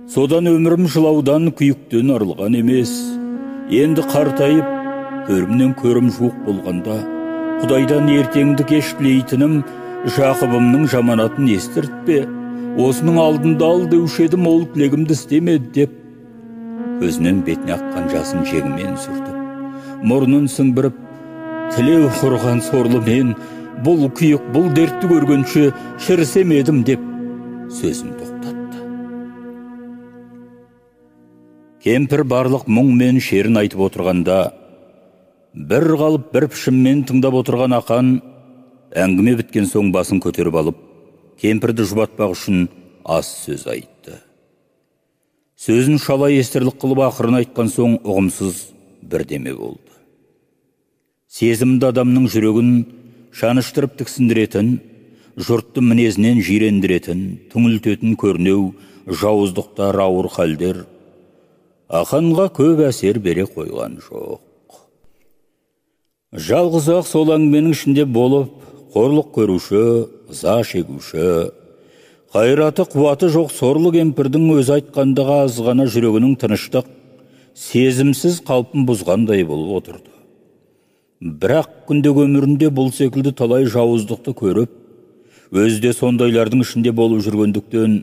Содан өмірім жылаудан, күйіктен арылған емес. Енді қартайып, көрімнен көрім жуық болғанда, Құдайдан ертеңді кеш тілейтінім, Жақыбымның жаманатын естіртпе, осының алдында ал деуші едім, ол тілегімді істемеді деп, көзінен бетіне аққан жасын жегімен сүртіп, мұрнын сіңбіріп, тілеу құрған сорлы мен, бұл күйік, бұл дертті көргенше шірісемедім деп, сөзін тоқтатты. Кемпір барлық мұң мен шерін айтып отырғанда, бір қалып бір пішіммен тыңдап отырған ақан, әңгіме біткен соң басын көтеріп алып, кемпірді жұбатпақ үшін аз сөз айтты. Сөзін шала естірлік қылып ақырын айтқан соң ұғымсыз бірдеме болды. Сезімді адамның жүрегін шаныштырып тіксіндіретін, жұртты мінезінен жирендіретін, түңілтетін көрнеу, жауыздықтар, ауыр халдер ақанға көп әсер бере қойған жоқ. Жалғыз ақ сол әңгіменің ішінде болып, қорлық көруші, ыза шегуші, қайраты қуаты жоқ сорлы кемпірдің өзі айтқандағы азғана жүрегінің тыныштық, сезімсіз қалпын бұзғандай болып отырды. Бірақ күндегі өмірінде бұл секілді талай жауыздықты көріп, өзде сондайлардың ішінде болып жүргендіктен,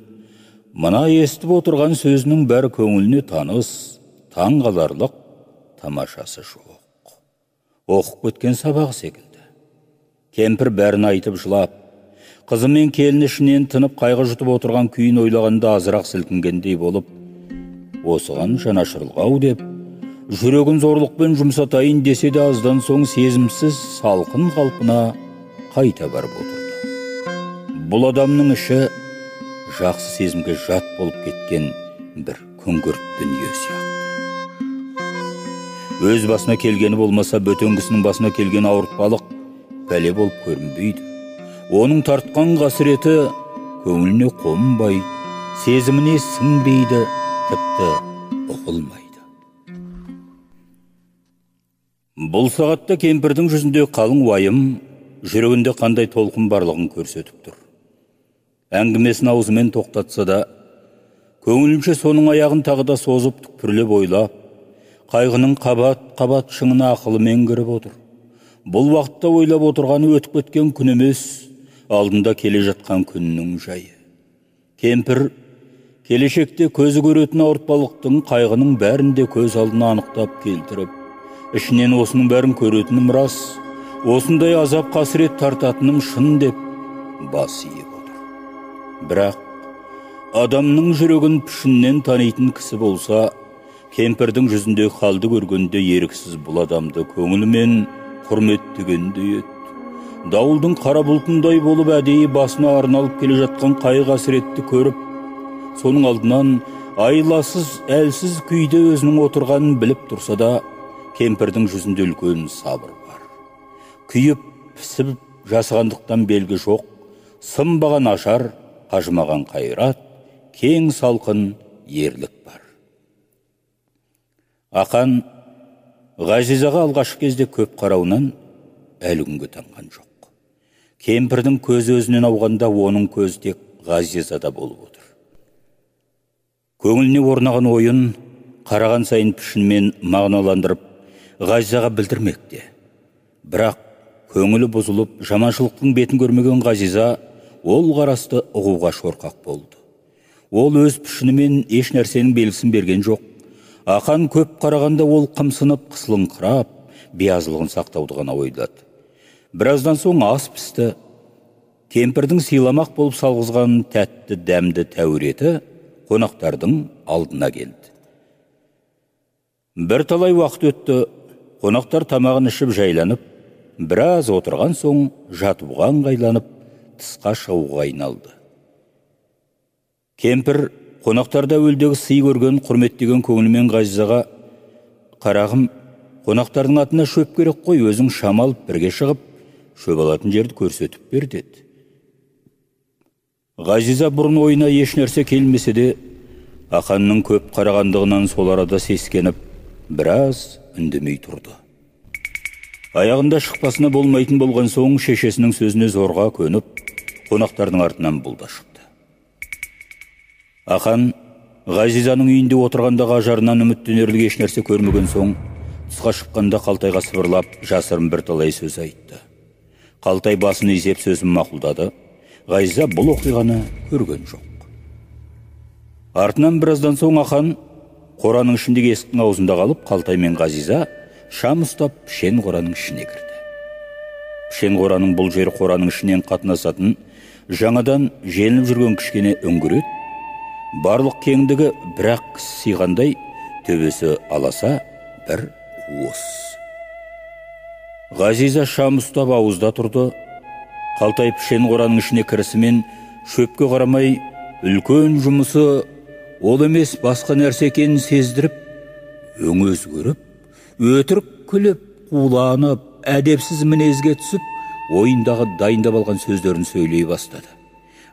мына естіп отырған сөзінің бәрі көңіліне таныс, таң қаларлық тамашасы жоқ. Оқып кеткен сабағы секілді. Кемпір бәрін айтып жылап, қызы мен келіні ішінен тынып қайғы жұтып отырған күйін ойлағанда азырақ сілкінгендей болып, осыған жанашырлық-ау деп, жүрегін зорлықпен жұмсатайын десе де аздан соң сезімсіз салқын қалпына қайта барып отырды. Бұл адамның іші жақсы сезімге жат болып кеткен бір күңгірт дүние сияқты. Өз басына келгені болмаса, бөтенкісінің басына келген ауыртпалық пәле болып көрінбейді. Оның тартқан қасіреті көңіліне қонбай, сезіміне сіңбейді, тіпті ұғылмайды. Бұл сағатта кемпірдің жүзінде қалың уайым, жүрегінде қандай толқын барлығын көрсетіп тұр. Әңгімесін аузымен тоқтатса да, көңілінше соның аяғын тағы да созып түкпірлеп ойлап, қайғының қабат шыңына ақылымен кіріп отыр. Бұл уақытта ойлап отырғаны өтіп кеткен күн емес, алдында келе жатқан күннің жайы. Кемпір келешекте көзі көретін ауыртпалықтың, қайғының бәрінде көз алдына анықтап келтіріп, ішінен осының бәрін көретінім рас, осындай азап қасірет тартатыным шын деп бас иіп отыр. Бірақ адамның жүрегін пішіннен танитын кісі болса, кемпірдің жүзінде халды көргенде еріксіз бұл адамды көңілімен құрметтегендей еді. Дауылдың қара бұлтындай болып әдейі басына арналып келе жатқан қайғы қасіретті көріп, соның алдынан айласыз, әлсіз күйде өзінің отырғанын біліп тұрса да, кемпірдің жүзінде үлкен сабыр бар. Күйіп, пісіп жасығандықтан белгі жоқ, сынбаған ашар, қажымаған қайрат, кең салқын ерлік бар. Ақан Ғазизаға алғашқы кезде көп қарауынан әлі күнге танған жоқ. Кемпірдің көзі өзінен ауғанда, оның көзі тек Ғазизада болып отыр. Көңіліне орнаған ойын қараған сайын пішінмен мағыналандырып Ғазизаға білдірмекте. Бірақ көңілі бұзылып, жаманшылықтың бетін көрмеген Ғазиза ол қарасты ұғуға шорқақ болды. Ол өз пішінімен еш нәрсенің белгісін берген жоқ. Ақан көп қарағанда ол қымсынып, қысылыңқырап, биязылығын сақтауды ғана ойлады. Біраздан соң ас пісті. Кемпірдің сыйламақ болып салғызған тәтті дәмді тәуреті қонақтардың алдына келді. Бір талай уақыт өтті. Қонақтар тамағын ішіп жайланып, біраз отырған соң жатуға ыңғайланып, тысқа шығуға айналды. Кемпір қонақтарда өлдегі сый көрген, құрметтеген көңілімен Ғазизаға: «Қарағым, қонақтардың атына шөп керек қой, өзің шамалып бірге шығып, шөп алатын жерді көрсетіп бер» деді. Ғазиза бұрын ойына еш нәрсе келмесе де, Ақанның көп қарағандығынан сол арада сескеніп, біраз үндемей тұрды. Аяғында шықпасына болмайтын болған соң, шешесінің сөзіне зорға көніп, қонақтардың артынан бұл да шықты. Ақан Ғазизаның үйінде отырғандағы ажарынан үміттенерлік еш нәрсе көрмеген соң, тысқа шыққанда Қалтайға сыбырлап, жасырын бір талай сөз айтты. Қалтай басын изеп сөзін мақұлдады. Ғазиза бұл оқиғаны көрген жоқ. Артынан біраздан соң Ақан қораның ішіндегі есіктің аузында қалып, Қалтай мен Ғазиза шам ұстап пішен қораның ішіне кірді. Пішен қораның бұл жері қораның ішінен қатынасатын, жаңадан желініп жүрген кішкене үңгірет, барлық кеңдігі бірақ кісі сыйғандай, төбесі аласа бір уыс. Ғазиза шам ұстап ауызда тұрды. Қалтай пішен қораның ішіне кірісімен шөпке қарамай, үлкен жұмысы ол емес басқа нәрсе екенін сездіріп, өң өзгеріп, өтірік күліп, қуланып, әдепсіз мінезге түсіп, ойындағы дайындап алған сөздерін сөйлей бастады.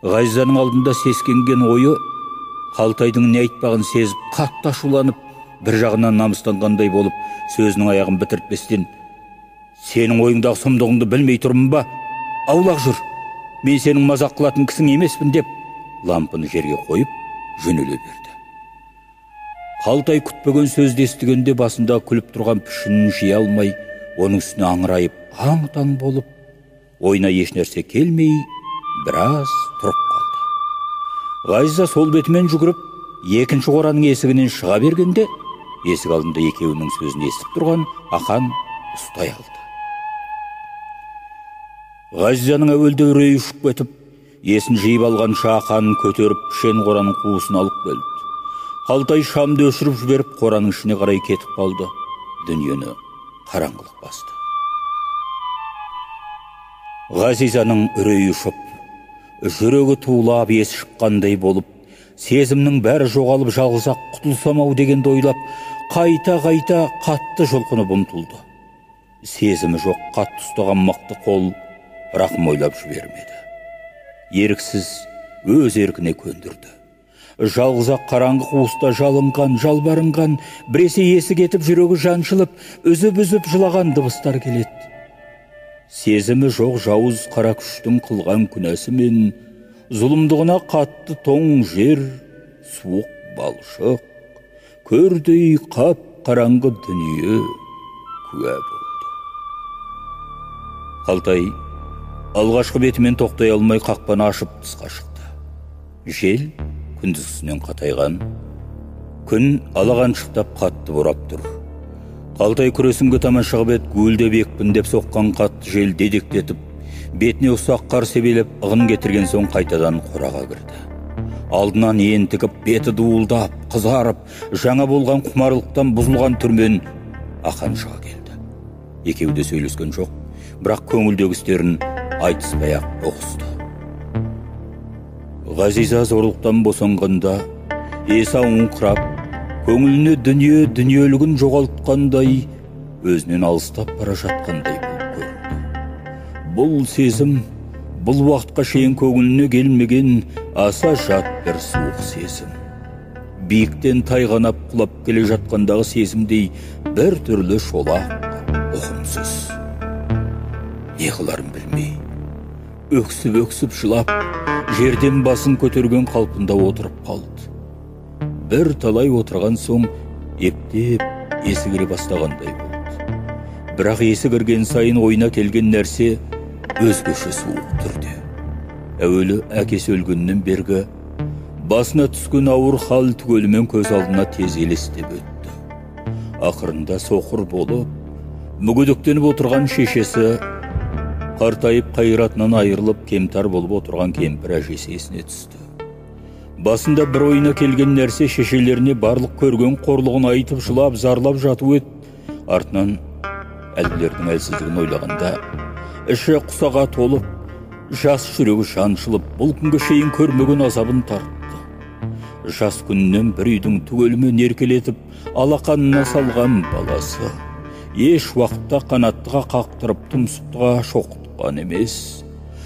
Ғазизаның алдында сескенген ойы, Қалтайдың не айтпағын сезіп, қатты ашуланып, бір жағынан намыстанғандай болып, сөзінің аяғын бітіртпестен: Сенің ойыңдағы сұмдығыңды білмей тұрмын ба? Аулақ жүр, мен сенің мазақ қылатын кісің емеспін деп, лампыны жерге қойып, жөнеле берді. Қалтай күтпеген сөзді естігенде басында күліп тұрған пішінін жия алмай, оның үстіне аңырайып, аң-таң болып, ойына еш нәрсе келмей, біраз тұрып қалды. Ғазиза сол бетімен жүгіріп, екінші қораның есігінен шыға бергенде, есік алдында екеуінің сөзін естіп тұрған Ақан ұстай алды. Ғазизаның әуелде үрейі ұшып кетіп, есін жиып алғанша Ақанын көтеріп пішен қораның қуысын алып келді. Қалтай шамды өшіріп жіберіп, қораның ішіне қарай кетіп қалды. Дүниені қараңғылық басты. Ғазизаның үрейі ұшып, жүрегі тулап, есі шыққандай болып, сезімнің бәрі жоғалып жалғыз-ақ құтылсам-ау дегенді ойлап, қайта-қайта қатты жұлқынып ұмтылды. Сезімі жоқ қатты ұстаған мықты қол рақым ойлап жібермеді. Еріксіз өз еркіне көндірді. Жалғыз-ақ қараңғы қуыста жалынған, жалбарынған, біресе есі кетіп жүрегі жаншылып, үзіп-үзіп жылаған дыбыстар келеді. Сезімі жоқ жауыз қара күштің қылған күнәсі мен зұлымдығына қатты тоң жер, суық балшық, көрдей қап қараңғы дүние куә болды. Қалтай алғашқы бетімен тоқтай алмай қақпаны ашып тысқа шықты. Жел күндізгісінен қатайған, күн алағаншықтап қатты борап тұр. Қалтай күресінге таман шығып еді, гуілдеп екпіндеп соққан қатты жел дедектетіп, бетіне ұсақ қар себелеп ығын кетірген соң қайтадан қораға кірді. Алдынан ентігіп, беті дуылдап, қызарып, жаңа болған құмарлықтан бұзылған түрмен Ақан шыға келді. Екеуі де сөйлескен жоқ, бірақ көңілдегі істерін айтыспай-ақ ұғысты. Ғазиза зорлықтан босанғанда, есі ауыңқырап, көңіліне дүниелігін жоғалтқандай, өзінен алыстап бара жатқандай болып көрінді. Бұл сезім, бұл уақытқа шейін көңіліне келмеген аса жат бір суық сезім. Биіктен тайғанап құлап келе жатқандағы сезімдей бір түрлі шолақ, ұғымсыз. Не қыларын білмей, өксіп жылап, жерден басын көтерген қалпында отырып қалды. Бір талай отырған соң ептеп есі кіре бастағандай болды. Бірақ есі кірген сайын ойына келген нәрсе өзгеше суық түрде. Әуелі әкесі өлгеннен бергі басына түскен ауыр хал түгелімен көз алдына тез елестеп өтті. Ақырында соқыр болып, мүгедектеніп отырған шешесі, қартайып қайратынан айырылып кемтар болып отырған кемпір әжесі есіне түсті. Басында бір ойына келген нәрсе шешелеріне барлық көрген қорлығын айтып жылап, зарлап жату еді. Артынан әлгілердің әлсіздігін ойлағанда, іші құсаға толып, жас жүрегі жаншылып, бұл күнге шейін көрмеген азабын тартты. Жас күннен бір үйдің түгелімен еркелетіп, алақанына салған баласы, еш уақытта қанаттыға қақтырып, тұмсықтыға шоқытқан емес.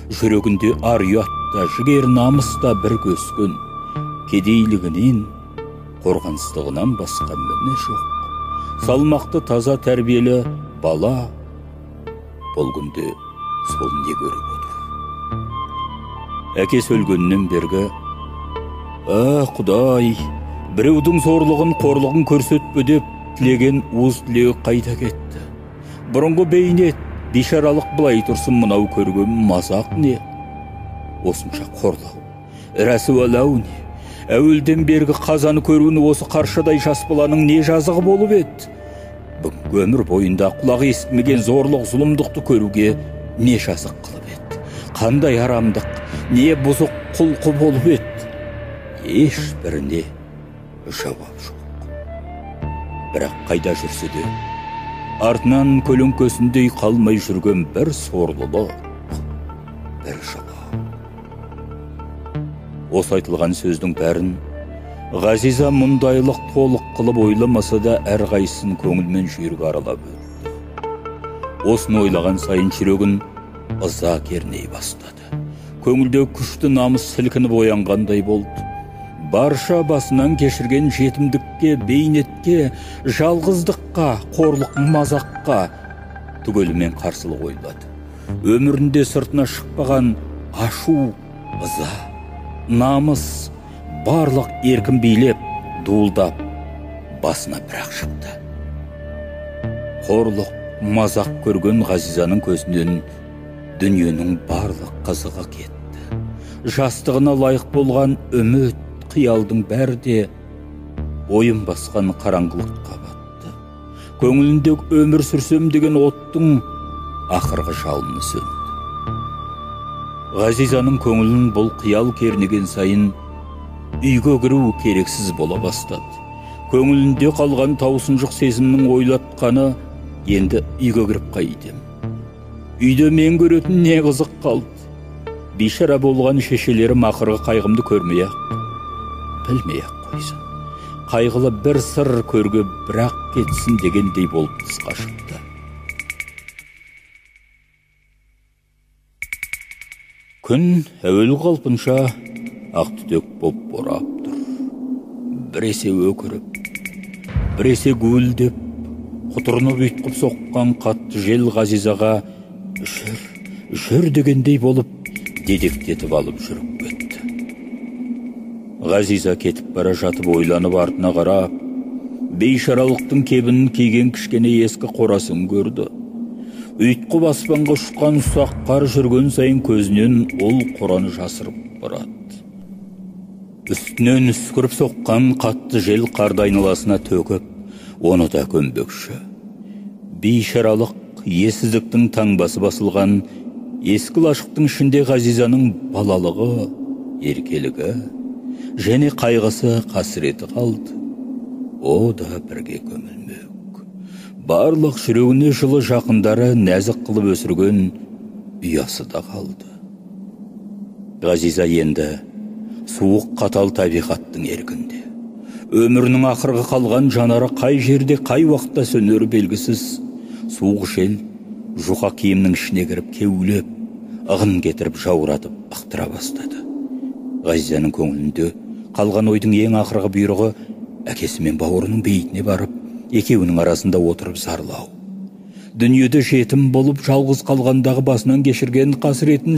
Жүрегінде ар ұятта, жігер намыста бір көскен, кедейлігінен, қорғансыздығынан басқа міне жоқ. Салмақты таза тәрбиелі бала бұл күнде сол не көріп отыр. Әкесі өлгеннен бергі, Құдай, біреудің зорлығын, қорлығын көрсетпе деп тілеген уыз тілегі қайта кетті. Бұрынғы бейнет, бейшаралық былай тұрсын, мынау көрген мазақ не? Осынша қорлау, рәсуалау не? Әуелден бергі қазаны көруіні осы қаршадай жас баланың не жазығы болып еді? Бүгінгі өмір бойында құлағы естімеген зорлық, зұлымдықты көруге не жазық қылып еді? Қандай арамдық, не бұзық құлқы болып еді? Ешбіріне жауап жоқ. Бірақ қайда жүрсе де, артынан көлеңкесіндей қалмай жүрген бір сорлылық, бір жылы. Осы айтылған сөздің бәрін Ғазиза мұндайлық толық қылып ойламаса да, әрқайсысын көңілмен жүйрік аралап өтті. Осыны ойлаған сайын жүрегін ыза керней бастады. Көңілде күшті намыс сілкініп оянғандай болды. Барша басынан кешірген жетімдікке, бейнетке, жалғыздыққа, қорлық мазаққа, түгелімен қарсылық ойлады. Өмірінде сыртына шықпаған ашу, ыза, намыс барлық еркін билеп, дуылдап, басына бірақ шықты. Қорлық, мазақ көрген Ғазизаның көзінен дүниенің барлық қызығы кетті. Жастығына лайық болған үміт, қиялдың бәрі де ойын басқан қараңғылыққа батты. Көңіліндегі өмір сүрсем деген оттың ақырғы жалыны сөнді. Ғазизаның көңілін бұл қиял кернеген сайын үйге кіру керексіз бола бастады. Көңілінде қалған таусынжық сезімнің ойлатқаны енді үйге кіріп қайтем. Үйде мен көретін не қызық қалды. Бейшара болған шешелерім ақырғы қайғымды көрмей-ақ, білмей-ақ қойсын. Қайғылы бір сыр көрге бірақ кетсін дегендей болып тысқа шықты. Күн әуелгі қалпынша ақ түтек боп борап тұр. Біресе өкіріп, біресе гуілдеп, құтырынып ұйтқып соққан қатты жел Ғазизаға жүр дегендей болып дедектетіп алып жүріп кетті. Ғазиза кетіп бара жатып ойланып артына қарап, бейшаралықтың кебінін киген кішкене ескі қорасын көрді. Ұйтқып аспанға ұшқан ұсақ қар жүрген сайын көзінен ол қораны жасырып барады. Үстінен үскіріп соққан қатты жел қарды айналасына төгіп, оны да көмбекші. Бейшаралық, ессіздіктің таңбасы басылған ескі лашықтың ішінде Ғазизаның балалығы, еркелігі және қайғысы, қасіреті қалды. О да бірге көмілмек. Барлық жүрегіне жылы жақындары нәзік қылып өсірген ұясы да қалды. Ғазиза енді суық қатал табиғаттың еркінде. Өмірінің ақырғы қалған жанары қай жерде, қай уақытта сөнері белгісіз. Суық жел жұқа киімнің ішіне кіріп кеулеп, ығын кетіріп жауратып ықтыра бастады. Ғазизаның көңілінде қалған ойдың ең ақырғы бұйрығы әкесі мен бауырының бейітіне барып, екеуінің арасында отырып зарлау. Дүниеде жетім болып жалғыз қалғандағы басынан кешірген қасіретін